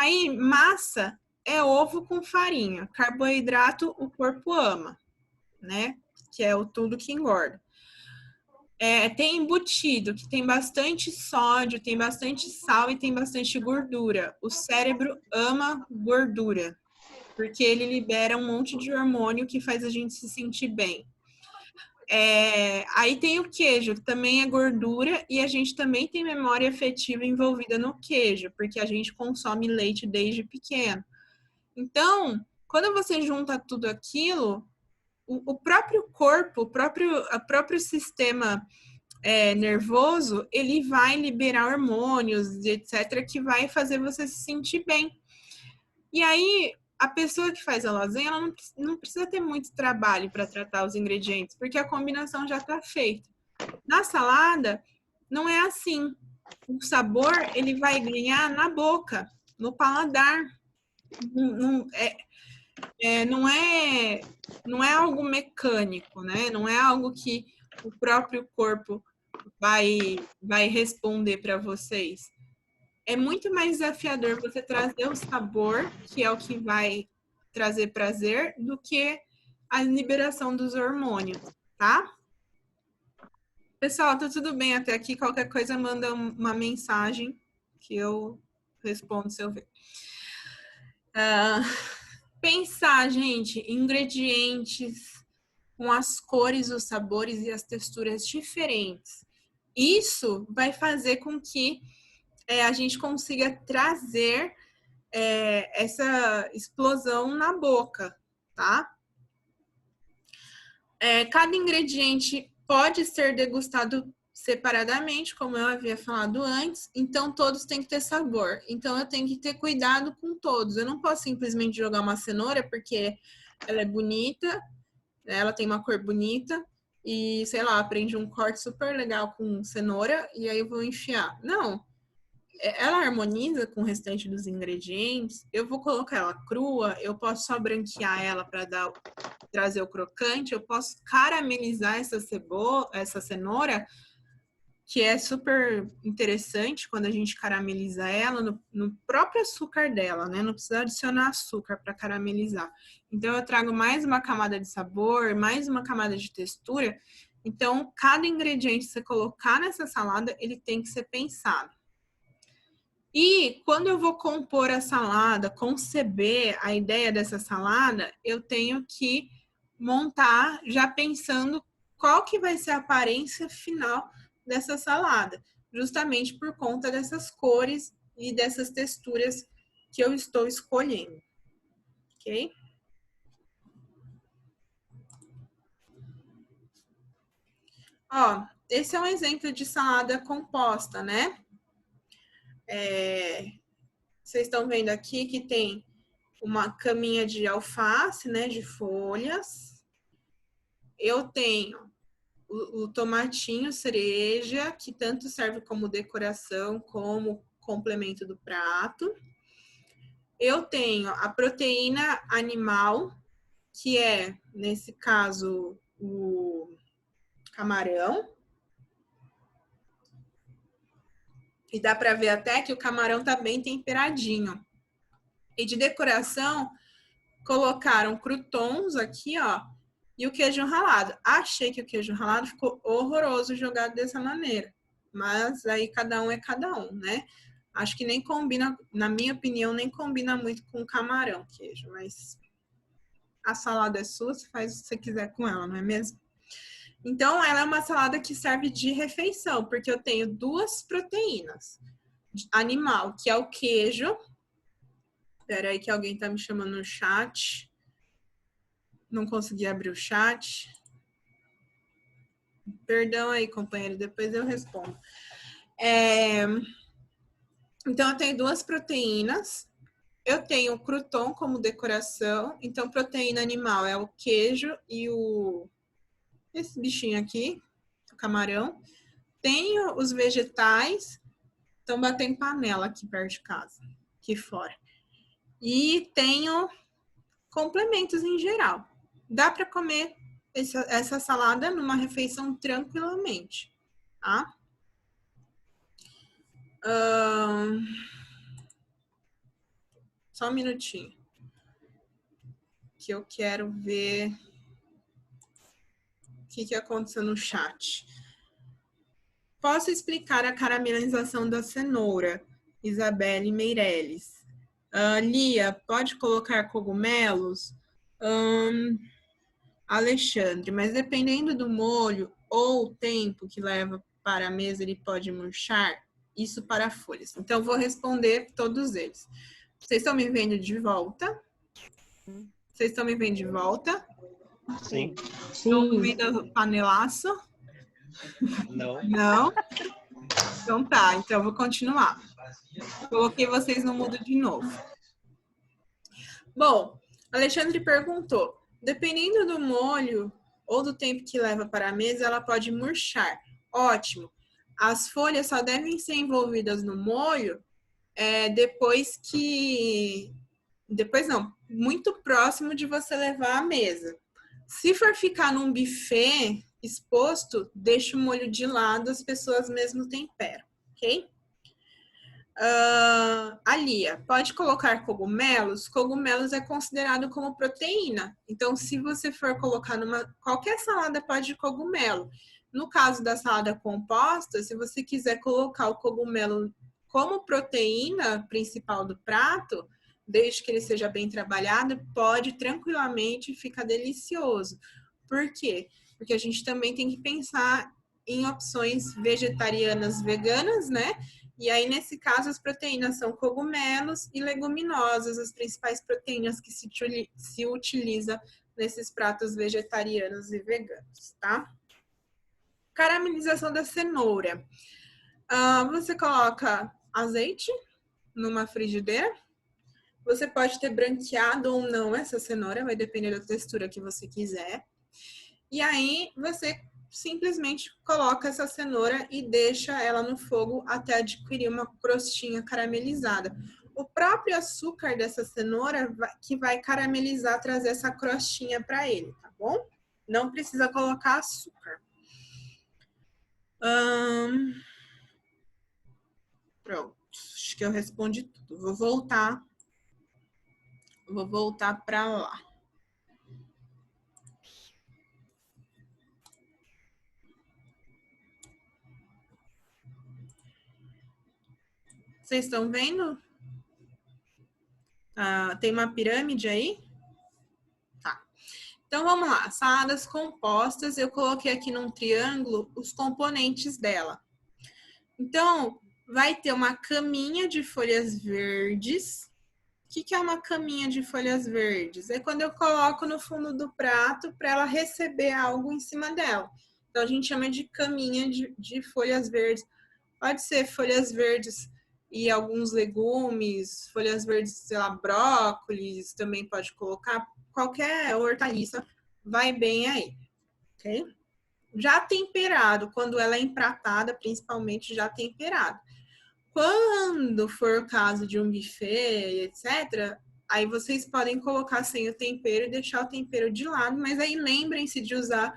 [SPEAKER 1] Aí, massa é ovo com farinha. Carboidrato, o corpo ama, né? Que é o tudo que engorda. Tem embutido, que tem bastante sódio, tem bastante sal e tem bastante gordura. O cérebro ama gordura, porque ele libera um monte de hormônio que faz a gente se sentir bem. Aí tem o queijo, que também é gordura, e a gente também tem memória afetiva envolvida no queijo, porque a gente consome leite desde pequeno. Então, quando você junta tudo aquilo, o próprio corpo, o próprio sistema nervoso, ele vai liberar hormônios, etc., que vai fazer você se sentir bem. E aí, a pessoa que faz a lasanha, ela não precisa ter muito trabalho para tratar os ingredientes, porque a combinação já está feita. Na salada, não é assim. O sabor, ele vai ganhar na boca, no paladar. Não é algo mecânico, né? Não é algo que o próprio corpo vai responder para vocês. É muito mais desafiador você trazer o sabor, que é o que vai trazer prazer, do que a liberação dos hormônios, tá? Pessoal, tá tudo bem até aqui? Qualquer coisa, manda uma mensagem que eu respondo se eu ver. Pensar, gente, ingredientes com as cores, os sabores e as texturas diferentes. Isso vai fazer com que a gente consiga trazer essa explosão na boca, tá? Cada ingrediente pode ser degustado separadamente, como eu havia falado antes, então todos têm que ter sabor. Então eu tenho que ter cuidado com todos. Eu não posso simplesmente jogar uma cenoura porque ela é bonita, ela tem uma cor bonita e, sei lá, aprendi um corte super legal com cenoura e aí eu vou enfiar. Não. Ela harmoniza com o restante dos ingredientes. Eu vou colocar ela crua, eu posso só branquear ela para trazer o crocante, eu posso caramelizar essa cenoura, que é super interessante quando a gente carameliza ela no próprio açúcar dela, né? Não precisa adicionar açúcar para caramelizar. Então, eu trago mais uma camada de sabor, mais uma camada de textura. Então, cada ingrediente que você colocar nessa salada, ele tem que ser pensado. E quando eu vou compor a salada, conceber a ideia dessa salada, eu tenho que montar já pensando qual que vai ser a aparência final dessa salada, justamente por conta dessas cores e dessas texturas que eu estou escolhendo, ok? Ó, esse é um exemplo de salada composta, né? Vocês estão vendo aqui que tem uma caminha de alface, né, de folhas. Eu tenho o tomatinho cereja, que tanto serve como decoração, como complemento do prato. Eu tenho a proteína animal, que é, nesse caso, o camarão. E dá para ver até que o camarão tá bem temperadinho. E de decoração, colocaram croutons aqui, ó, e o queijo ralado. Achei que o queijo ralado ficou horroroso jogado dessa maneira. Mas aí cada um é cada um, né? Acho que nem combina, na minha opinião, nem combina muito com camarão, queijo. Mas a salada é sua, você faz o que você quiser com ela, não é mesmo? Então, ela é uma salada que serve de refeição, porque eu tenho duas proteínas. Animal, que é o queijo. Espera aí que alguém tá me chamando no chat. Não consegui abrir o chat. Perdão aí, companheiro, depois eu respondo. Então, eu tenho duas proteínas. Eu tenho o crouton como decoração. Então, proteína animal é o queijo e esse bichinho aqui, o camarão. Tenho os vegetais. Estão batendo panela aqui perto de casa, aqui fora. E tenho complementos em geral. Dá para comer essa salada numa refeição tranquilamente, tá? Só um minutinho. Que eu quero ver o que aconteceu no chat. Posso explicar a caramelização da cenoura? Isabelle Meirelles. Lia, pode colocar cogumelos? Alexandre, mas dependendo do molho ou o tempo que leva para a mesa, ele pode murchar? Isso para folhas. Então, vou responder todos eles. Vocês estão me vendo de volta? Vocês estão me vendo de volta?
[SPEAKER 4] Sim.
[SPEAKER 1] Estão no meio do panelaço?
[SPEAKER 3] Não.
[SPEAKER 1] Não? Então tá, então eu vou continuar. Coloquei vocês no mudo de novo. Bom, Alexandre perguntou, dependendo do molho ou do tempo que leva para a mesa, ela pode murchar. Ótimo. As folhas só devem ser envolvidas no molho depois não, muito próximo de você levar à mesa. Se for ficar num buffet exposto, deixa o molho de lado, as pessoas mesmo temperam, ok? A Lia, pode colocar cogumelos? Cogumelos é considerado como proteína. Então, se você for colocar qualquer salada pode cogumelo. No caso da salada composta, se você quiser colocar o cogumelo como proteína principal do prato, desde que ele seja bem trabalhado, pode tranquilamente ficar delicioso. Por quê? Porque a gente também tem que pensar em opções vegetarianas, veganas, né? E aí, nesse caso, as proteínas são cogumelos e leguminosas, as principais proteínas que se utiliza nesses pratos vegetarianos e veganos, tá? Caramelização da cenoura. Você coloca azeite numa frigideira. Você pode ter branqueado ou não essa cenoura, vai depender da textura que você quiser. E aí, você simplesmente coloca essa cenoura e deixa ela no fogo até adquirir uma crostinha caramelizada. O próprio açúcar dessa cenoura que vai caramelizar, trazer essa crostinha para ele, tá bom? Não precisa colocar açúcar. Pronto, acho que eu respondi tudo. Vou voltar para lá. Vocês estão vendo? Tem uma pirâmide aí? Tá. Então, vamos lá. Saladas compostas, eu coloquei aqui num triângulo os componentes dela. Então, vai ter uma caminha de folhas verdes. O que é uma caminha de folhas verdes? É quando eu coloco no fundo do prato para ela receber algo em cima dela. Então, a gente chama de caminha de folhas verdes. Pode ser folhas verdes e alguns legumes, folhas verdes, sei lá, brócolis, também pode colocar. Qualquer hortaliça vai bem aí, ok? Já temperado, quando ela é empratada, principalmente já temperado. Quando for o caso de um buffet, etc., aí vocês podem colocar sem o tempero e deixar o tempero de lado, mas aí lembrem-se de usar,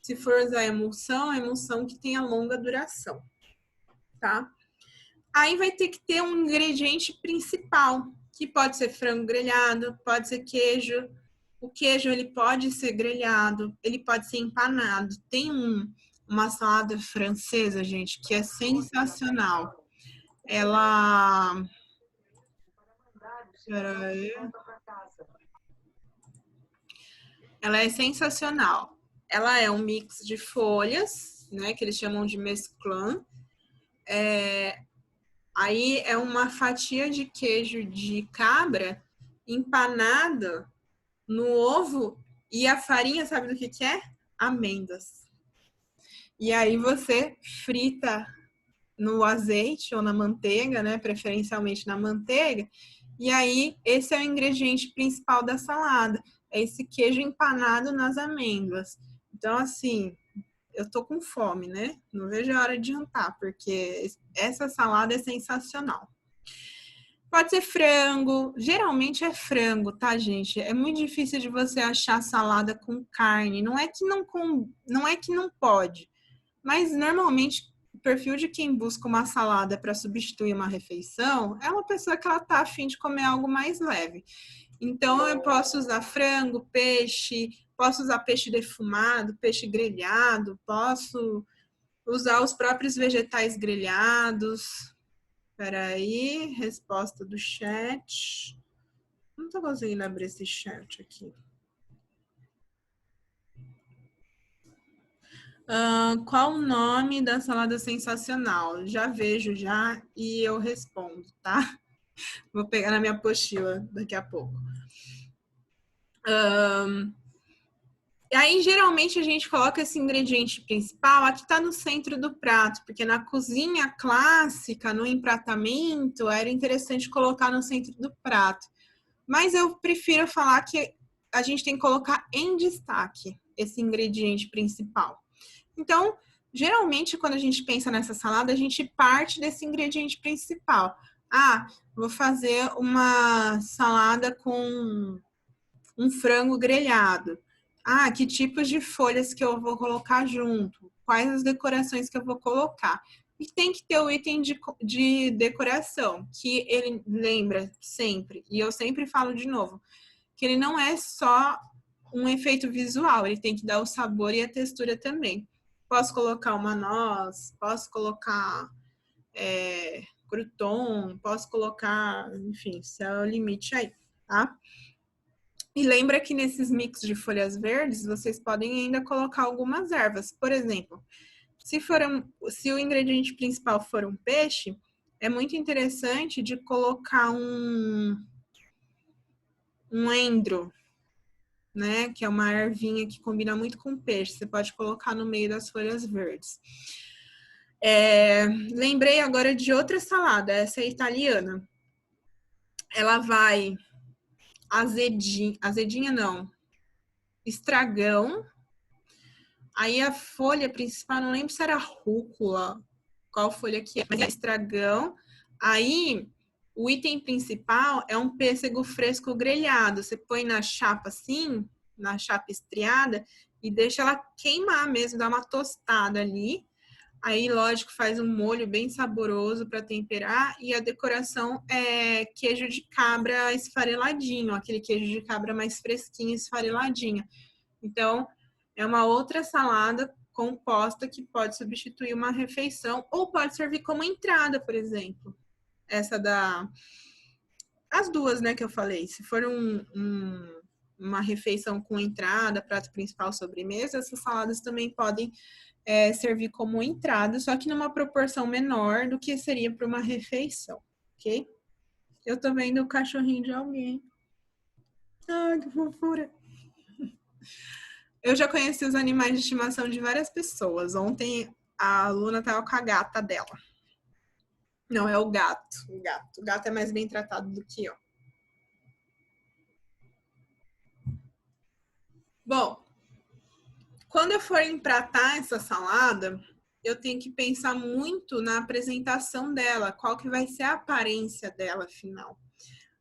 [SPEAKER 1] se for usar emulsão que tenha longa duração, tá? Aí vai ter que ter um ingrediente principal, que pode ser frango grelhado, pode ser queijo. O queijo, ele pode ser grelhado, ele pode ser empanado. Tem uma salada francesa, gente, que é sensacional. Ela... Peraí. Ela é sensacional. Ela é um mix de folhas, né, que eles chamam de mesclun. Aí é uma fatia de queijo de cabra empanada no ovo e a farinha, sabe do que é? Amêndoas. E aí você frita no azeite ou na manteiga, né? Preferencialmente na manteiga. E aí esse é o ingrediente principal da salada. É esse queijo empanado nas amêndoas. Então, assim, eu tô com fome, né? Não vejo a hora de jantar, porque essa salada é sensacional. Pode ser frango, geralmente é frango, tá, gente? É muito difícil de você achar salada com carne. Não é que não pode, mas normalmente o perfil de quem busca uma salada para substituir uma refeição é uma pessoa que ela tá a fim de comer algo mais leve. Então eu posso usar frango, peixe, posso usar peixe defumado, peixe grelhado, posso usar os próprios vegetais grelhados. Espera aí, resposta do chat. Não tô conseguindo abrir esse chat aqui. Qual o nome da salada sensacional? Já vejo já e eu respondo, tá? Vou pegar na minha apostila daqui a pouco. E aí, geralmente, a gente coloca esse ingrediente principal, aqui está no centro do prato, porque na cozinha clássica, no empratamento, era interessante colocar no centro do prato. Mas eu prefiro falar que a gente tem que colocar em destaque esse ingrediente principal. Então, geralmente, quando a gente pensa nessa salada, a gente parte desse ingrediente principal. Ah, vou fazer uma salada com um frango grelhado. Ah, que tipos de folhas que eu vou colocar junto? Quais as decorações que eu vou colocar? E tem que ter o item de decoração, que ele lembra sempre, e eu sempre falo de novo, que ele não é só um efeito visual, ele tem que dar o sabor e a textura também. Posso colocar uma noz, posso colocar crouton, posso colocar, enfim, se é o limite aí, tá? E lembra que nesses mix de folhas verdes, vocês podem ainda colocar algumas ervas. Por exemplo, se o ingrediente principal for um peixe, é muito interessante de colocar um endro, né? Que é uma ervinha que combina muito com peixe. Você pode colocar no meio das folhas verdes. Lembrei agora de outra salada, essa é italiana. Ela vai azedinha não, estragão. Aí a folha principal, não lembro se era rúcula, qual folha que é, mas é estragão. Aí o item principal é um pêssego fresco grelhado. Você põe na chapa assim, na chapa estriada, e deixa ela queimar mesmo, dá uma tostada ali. Aí, lógico, faz um molho bem saboroso para temperar. E a decoração é queijo de cabra esfareladinho, aquele queijo de cabra mais fresquinho, esfareladinho. Então, é uma outra salada composta que pode substituir uma refeição ou pode servir como entrada, por exemplo. As duas, né, que eu falei. Se for uma refeição com entrada, prato principal, sobremesa, essas saladas também podem servir como entrada, só que numa proporção menor do que seria para uma refeição, ok? Eu tô vendo o cachorrinho de alguém. Ai, que fofura. Eu já conheci os animais de estimação de várias pessoas. Ontem a Luna tava com a gata dela. Não, é o gato. O gato é mais bem tratado do que eu. Bom, quando eu for empratar essa salada, eu tenho que pensar muito na apresentação dela, qual que vai ser a aparência dela, afinal.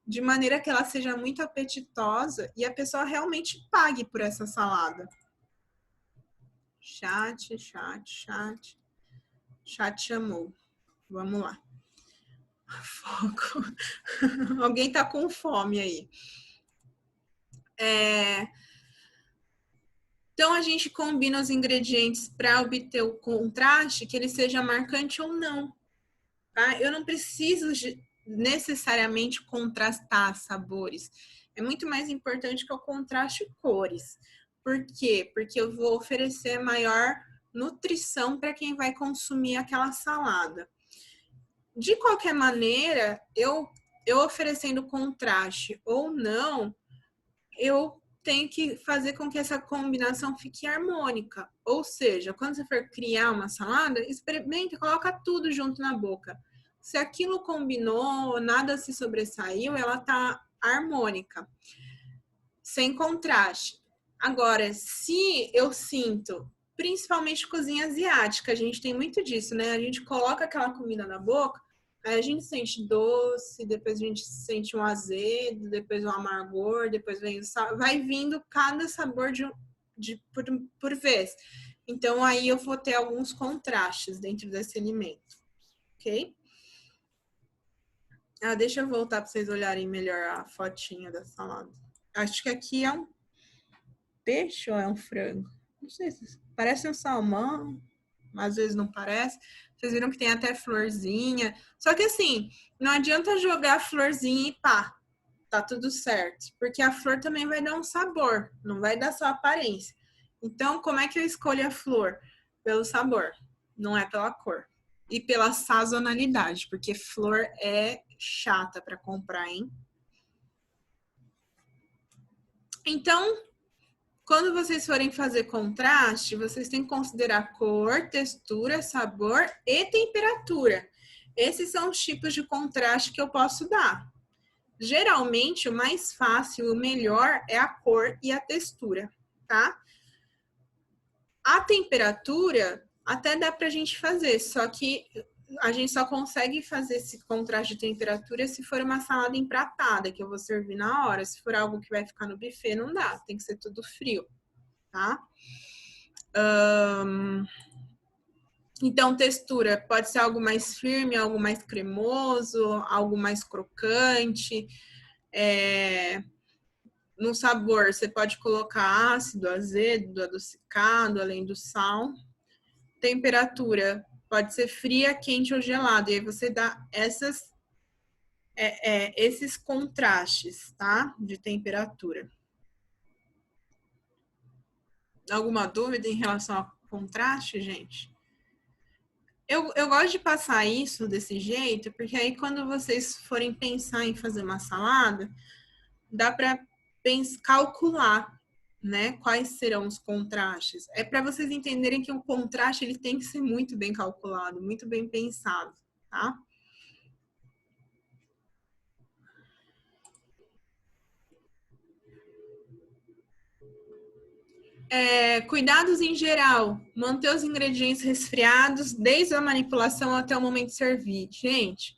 [SPEAKER 1] De maneira que ela seja muito apetitosa e a pessoa realmente pague por essa salada. Chat chamou. Vamos lá. Foco. Alguém tá com fome aí. Então, a gente combina os ingredientes para obter o contraste, que ele seja marcante ou não. Tá? Eu não preciso necessariamente contrastar sabores. É muito mais importante que eu contraste cores. Por quê? Porque eu vou oferecer maior nutrição para quem vai consumir aquela salada. De qualquer maneira, eu oferecendo contraste ou não, eu tenho que fazer com que essa combinação fique harmônica. Ou seja, quando você for criar uma salada, experimenta, coloca tudo junto na boca. Se aquilo combinou, nada se sobressaiu, ela tá harmônica, sem contraste. Agora, se eu sinto, principalmente cozinha asiática, a gente tem muito disso, né? A gente coloca aquela comida na boca, aí a gente sente doce, depois a gente sente um azedo, depois um amargor, depois vem o sal, vai vindo cada sabor por vez. Então, aí eu vou ter alguns contrastes dentro desse alimento, ok? Deixa eu voltar para vocês olharem melhor a fotinha da salada. Acho que aqui é um peixe ou é um frango? Não sei se parece um salmão, mas às vezes não parece. Vocês viram que tem até florzinha. Só que assim, não adianta jogar florzinha e pá, tá tudo certo. Porque a flor também vai dar um sabor, não vai dar só aparência. Então, como é que eu escolho a flor? Pelo sabor, não é pela cor. E pela sazonalidade, porque flor é chata para comprar, hein? Então, Quando vocês forem fazer contraste, vocês têm que considerar cor, textura, sabor e temperatura. Esses são os tipos de contraste que eu posso dar. Geralmente, o mais fácil, o melhor é a cor e a textura, tá? A temperatura até dá pra gente fazer, só que a gente só consegue fazer esse contraste de temperatura se for uma salada empratada, que eu vou servir na hora. Se for algo que vai ficar no buffet, não dá, tem que ser tudo frio, tá? Então, textura pode ser algo mais firme, algo mais cremoso, algo mais crocante. No sabor, você pode colocar ácido, azedo, adocicado, além do sal. Temperatura pode ser fria, quente ou gelada. E aí você dá esses contrastes, tá? De temperatura. Alguma dúvida em relação ao contraste, gente? Eu gosto de passar isso desse jeito, porque aí quando vocês forem pensar em fazer uma salada, dá para calcular, né, quais serão os contrastes. É para vocês entenderem que o contraste ele tem que ser muito bem calculado, muito bem pensado, tá? Cuidados em geral, manter os ingredientes resfriados desde a manipulação até o momento de servir. Gente,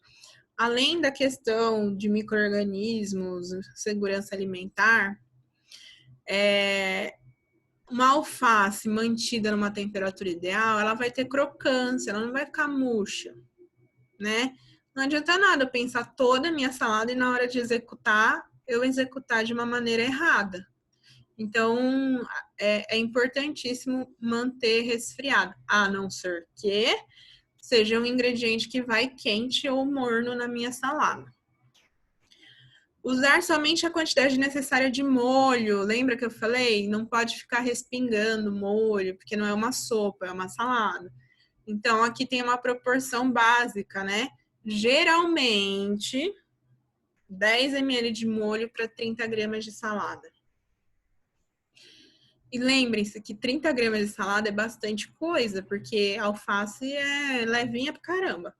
[SPEAKER 1] além da questão de micro-organismos, segurança alimentar, uma alface mantida numa temperatura ideal, ela vai ter crocância, ela não vai ficar murcha, né? Não adianta nada eu pensar toda a minha salada e na hora de executar, eu executar de uma maneira errada. Então, é importantíssimo manter resfriado, a não ser que seja um ingrediente que vai quente ou morno na minha salada. Usar somente a quantidade necessária de molho. Lembra que eu falei? Não pode ficar respingando molho, porque não é uma sopa, é uma salada. Então, aqui tem uma proporção básica, né? Geralmente, 10 ml de molho para 30 gramas de salada. E lembrem-se que 30 gramas de salada é bastante coisa, porque a alface é levinha pra caramba.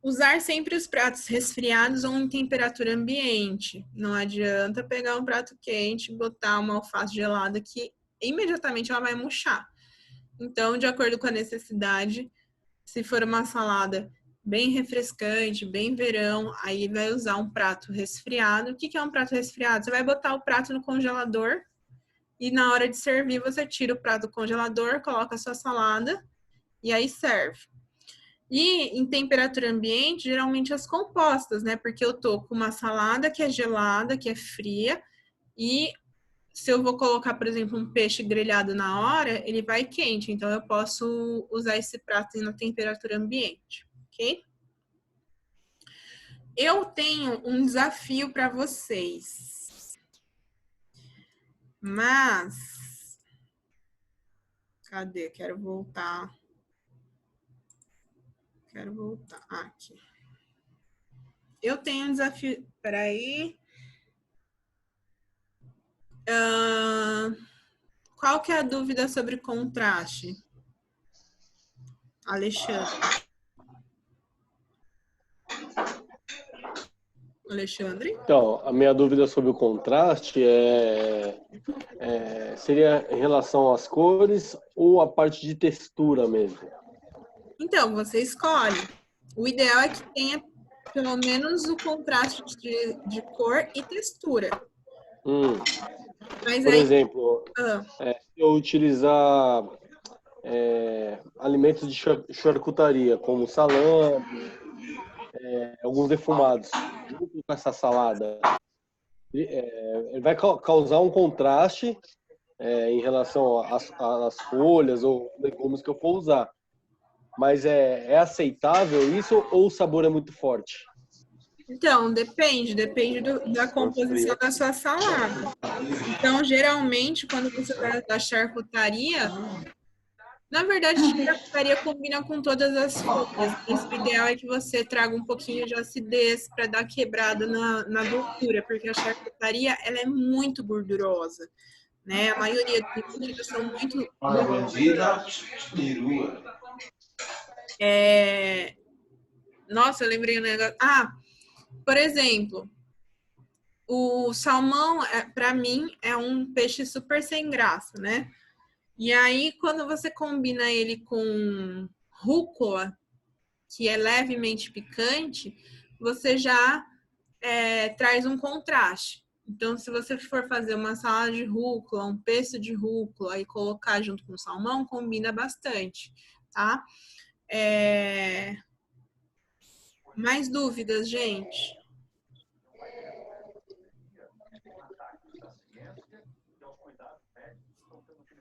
[SPEAKER 1] Usar sempre os pratos resfriados ou em temperatura ambiente. Não adianta pegar um prato quente e botar uma alface gelada que imediatamente ela vai murchar. Então, de acordo com a necessidade, se for uma salada bem refrescante, bem verão, aí vai usar um prato resfriado. O que é um prato resfriado? Você vai botar o prato no congelador e na hora de servir você tira o prato do congelador, coloca a sua salada e aí serve. E em temperatura ambiente, geralmente as compostas, né? Porque eu tô com uma salada que é gelada, que é fria, e se eu vou colocar, por exemplo, um peixe grelhado na hora, ele vai quente. Então, eu posso usar esse prato na temperatura ambiente, ok? Eu tenho um desafio para vocês. Mas... Cadê? Quero voltar. Aqui. Eu tenho um desafio. Peraí. Qual que é a dúvida sobre contraste? Alexandre?
[SPEAKER 2] Então, a minha dúvida sobre o contraste seria em relação às cores ou a parte de textura mesmo?
[SPEAKER 1] Então, você escolhe. O ideal é que tenha pelo menos o contraste de cor e textura. Mas
[SPEAKER 2] Por
[SPEAKER 1] aí,
[SPEAKER 2] exemplo, se eu utilizar alimentos de charcutaria, como salame, alguns defumados, junto com essa salada, ele vai causar um contraste em relação às folhas ou legumes que eu for usar. Mas é aceitável isso ou o sabor é muito forte?
[SPEAKER 1] então, depende da composição da sua salada. Então, geralmente, quando você vai da charcutaria, Na verdade, charcutaria combina com todas as folhas, mas o ideal é que você traga um pouquinho de acidez para dar quebrada na gordura, porque a charcutaria ela é muito gordurosa, né? A maioria dos embutidos são muito Nossa, eu lembrei um negócio. Por exemplo, o salmão, para mim, é um peixe super sem graça, né? E aí, quando você combina ele com rúcula, que é levemente picante, você já traz um contraste. Então, se você for fazer uma salada de rúcula, um pesto de rúcula e colocar junto com salmão, combina bastante, tá? Mais dúvidas, gente?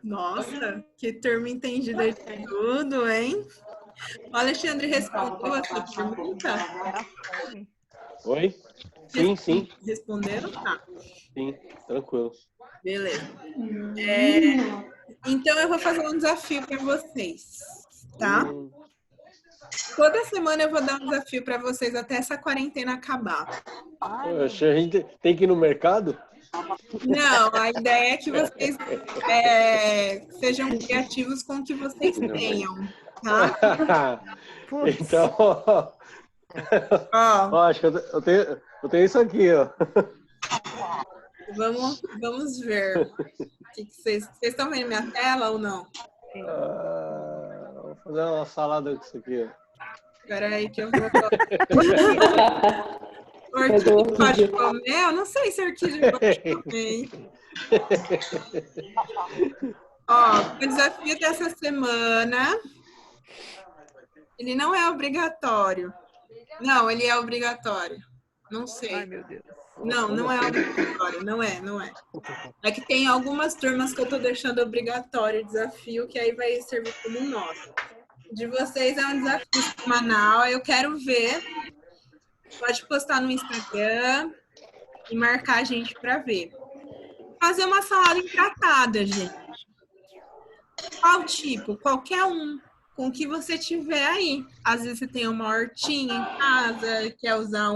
[SPEAKER 1] Nossa, que termo entendido de tudo, hein? O Alexandre respondeu a sua pergunta?
[SPEAKER 2] Oi? Sim, sim.
[SPEAKER 1] Responderam? Tá.
[SPEAKER 2] Sim, tranquilo.
[SPEAKER 1] Beleza. Então, eu vou fazer um desafio para vocês, tá? Toda semana eu vou dar um desafio para vocês até essa quarentena acabar.
[SPEAKER 2] Poxa, a gente tem que ir no mercado?
[SPEAKER 1] Não, a ideia é que vocês sejam criativos com o que vocês tenham, tá?
[SPEAKER 2] Então, acho que eu tenho isso aqui, ó.
[SPEAKER 1] Vamos ver. Vocês estão vendo minha tela ou não?
[SPEAKER 2] Vou fazer uma salada com isso aqui, ó.
[SPEAKER 1] Espera aí que eu vou... Orquídea pode comer? Eu não sei se orquídea pode comer, hein? O desafio dessa semana, ele não é obrigatório. Não, ele é obrigatório. Não sei.
[SPEAKER 5] Ai, meu Deus.
[SPEAKER 1] Não é obrigatório. Não é. É que tem algumas turmas que eu tô deixando obrigatório o desafio, que aí vai servir como nota. De vocês é um desafio semanal. Eu quero ver. Pode postar no Instagram e marcar a gente para ver. Fazer uma salada empratada, gente. Qual tipo? Qualquer um. Com o que você tiver aí. Às vezes você tem uma hortinha em casa, quer usar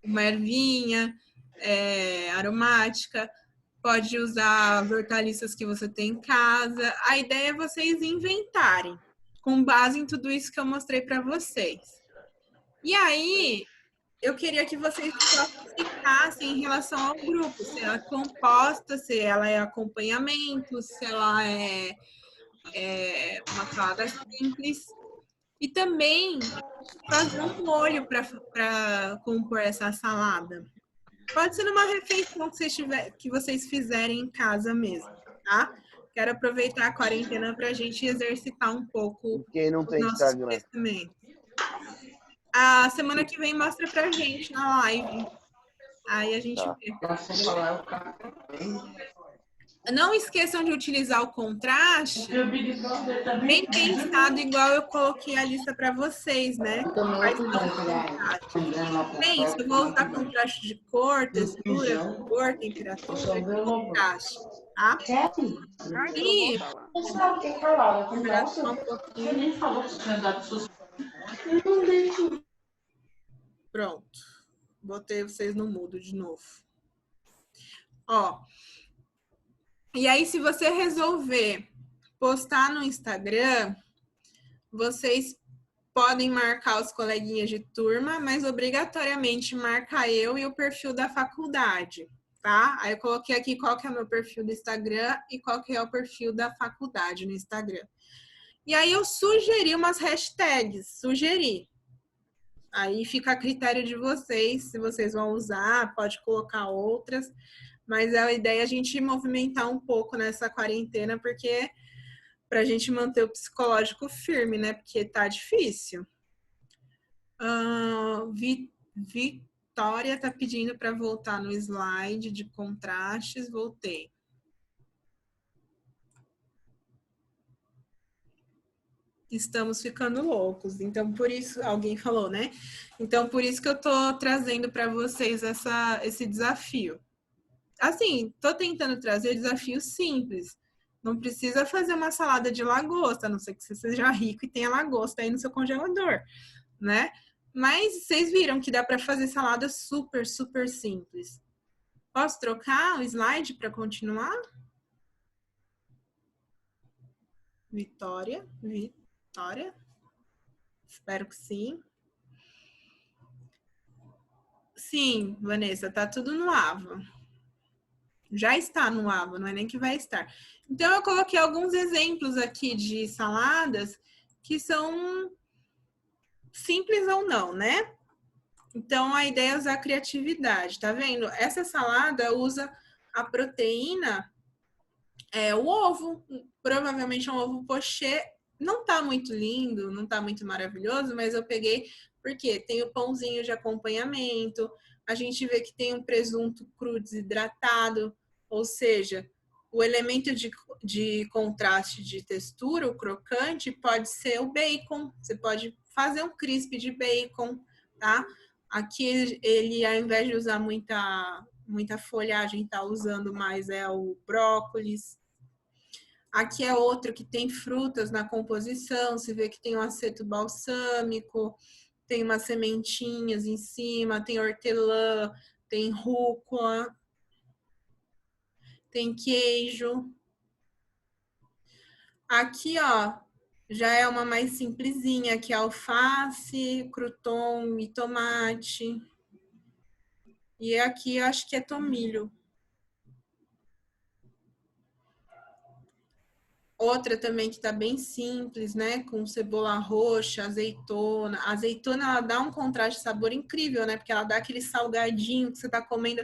[SPEAKER 1] uma ervinha aromática. Pode usar as hortaliças que você tem em casa. A ideia é vocês inventarem, com base em tudo isso que eu mostrei para vocês. E aí, eu queria que vocês classificassem em relação ao grupo, se ela é composta, se ela é acompanhamento, se ela é uma salada simples. E também fazer um molho para compor essa salada. Pode ser numa refeição que vocês fizerem em casa mesmo, tá? Quero aproveitar a quarentena para a gente exercitar um pouco
[SPEAKER 4] Quem não tem Instagram?
[SPEAKER 1] conhecimentos. A semana que vem mostra pra gente na live. Aí a gente vê. Não esqueçam de utilizar o contraste bem pensado, igual eu coloquei a lista para vocês, né? Pensa, eu vou usar contraste de cor, textura, cor, temperatura e contraste, tá? E só um pouquinho. Pronto. Botei vocês no mudo de novo. E aí, se você resolver postar no Instagram, vocês podem marcar os coleguinhas de turma, mas obrigatoriamente marca eu e o perfil da faculdade, tá? Aí eu coloquei aqui qual que é o meu perfil do Instagram e qual que é o perfil da faculdade no Instagram. E aí eu sugeri umas hashtags, Aí fica a critério de vocês, se vocês vão usar, pode colocar outras, mas a ideia é a gente movimentar um pouco nessa quarentena, porque para a gente manter o psicológico firme, né? Porque tá difícil. Vitória tá pedindo para voltar no slide de contrastes, voltei. Estamos ficando loucos. Então, por isso, alguém falou, né? Então, por isso que eu tô trazendo para vocês esse desafio. Assim, tô tentando trazer desafios simples, Não precisa fazer uma salada de lagosta, a não ser que você seja rico e tenha lagosta aí no seu congelador, né? Mas vocês viram que dá para fazer salada super, super simples. Posso trocar o slide para continuar? Vitória. Espero que sim. Sim, Vanessa, tá tudo no AVA. Já está no AVA, não é nem que vai estar. Então, eu coloquei alguns exemplos aqui de saladas que são simples ou não, né? Então, a ideia é usar a criatividade, tá vendo? Essa salada usa a proteína, o ovo, provavelmente é um ovo pochê. Não tá muito lindo, não tá muito maravilhoso, mas eu peguei porque tem o pãozinho de acompanhamento, a gente vê que tem um presunto cru desidratado, ou seja, o elemento de contraste de textura, o crocante, pode ser o bacon. Você pode fazer um crisp de bacon, tá? Aqui ele, ao invés de usar muita folhagem, tá usando mais o brócolis. Aqui é outro que tem frutas na composição, você vê que tem um aceto balsâmico, tem umas sementinhas em cima, tem hortelã, tem rúcula, tem queijo. Aqui, ó, já é uma mais simplesinha, que é alface, crouton e tomate. E aqui eu acho que é tomilho. Outra também que tá bem simples, né? Com cebola roxa, azeitona. A azeitona, ela dá um contraste de sabor incrível, né? Porque ela dá aquele salgadinho que você tá comendo,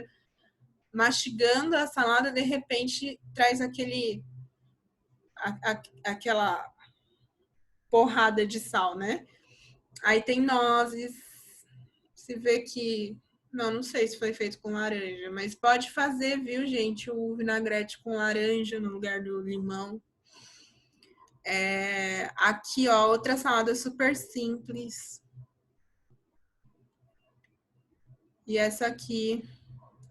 [SPEAKER 1] mastigando a salada, de repente traz aquela porrada de sal, né? Aí tem nozes. Se vê que... Não sei se foi feito com laranja, mas pode fazer, viu, gente? O vinagrete com laranja no lugar do limão. Aqui, ó, outra salada super simples. E essa aqui,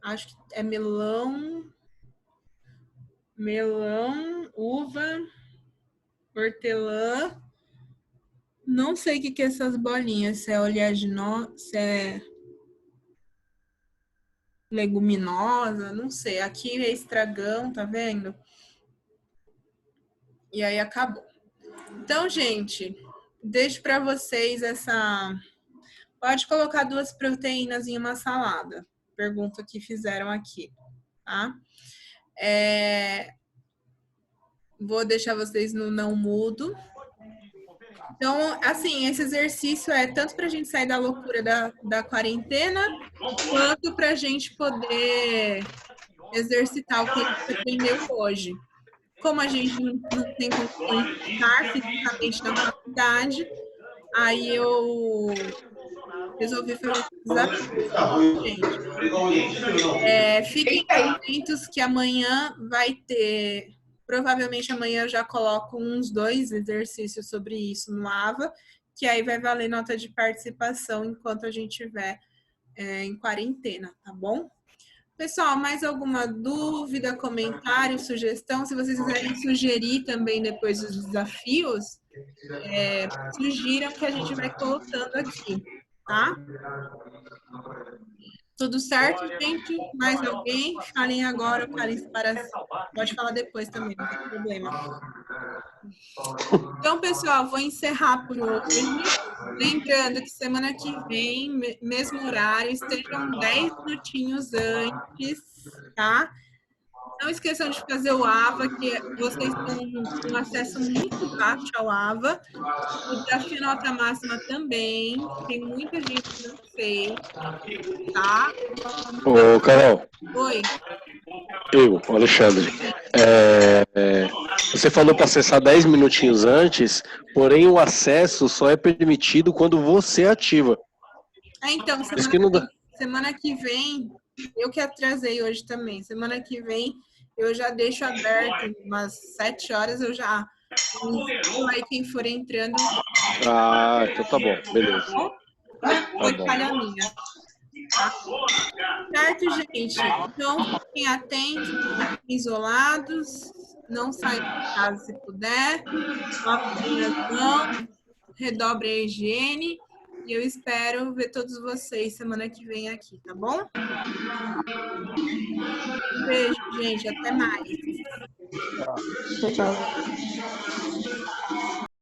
[SPEAKER 1] acho que é melão, uva, hortelã. Não sei o que é essas bolinhas, se é oleaginosa, se é leguminosa, não sei. Aqui é estragão, tá vendo? E aí acabou. Então, gente, deixo para vocês essa... Pode colocar 2 proteínas em uma salada. Pergunta que fizeram aqui, tá? Vou deixar vocês no não mudo. Então, assim, esse exercício é tanto para a gente sair da loucura da quarentena, quanto para a gente poder exercitar o que a gente aprendeu hoje. Como a gente não tem condições de estar fisicamente na faculdade, aí eu resolvi fazer esse desafio, gente. Fiquem atentos que amanhã vai ter... Provavelmente amanhã eu já coloco uns 2 exercícios sobre isso no AVA, que aí vai valer nota de participação enquanto a gente estiver em quarentena, tá bom? Pessoal, mais alguma dúvida, comentário, sugestão? Se vocês quiserem sugerir também depois os desafios, sugiram que a gente vai colocando aqui, tá? Tudo certo, gente? Mais alguém? Falem agora ou falem separação. Pode falar depois também, não tem problema. Então, pessoal, vou encerrar por hoje. Lembrando que semana que vem, mesmo horário, estejam 10 minutinhos antes, tá? Não esqueçam de fazer o AVA, que vocês têm um acesso muito fácil ao AVA. O desafio nota máxima também. Tem muita gente que não fez, tá?
[SPEAKER 2] Ô, Carol.
[SPEAKER 1] Oi.
[SPEAKER 2] Eu, Alexandre. Você falou para acessar 10 minutinhos antes, porém o acesso só é permitido quando você ativa.
[SPEAKER 1] Então, semana que vem, eu que atrasei hoje também. Semana que vem eu já deixo aberto, umas 7 horas eu já... Aí quem for entrando...
[SPEAKER 2] Ah, então tá bom, beleza.
[SPEAKER 1] Foi falha minha. Tá? Certo, gente? Então, fiquem atentos, fiquem isolados. Não saia de casa se puder. Lave as mãos, redobre a higiene. E eu espero ver todos vocês semana que vem aqui, tá bom? Beijo, gente. Até mais.
[SPEAKER 6] Tchau, tchau.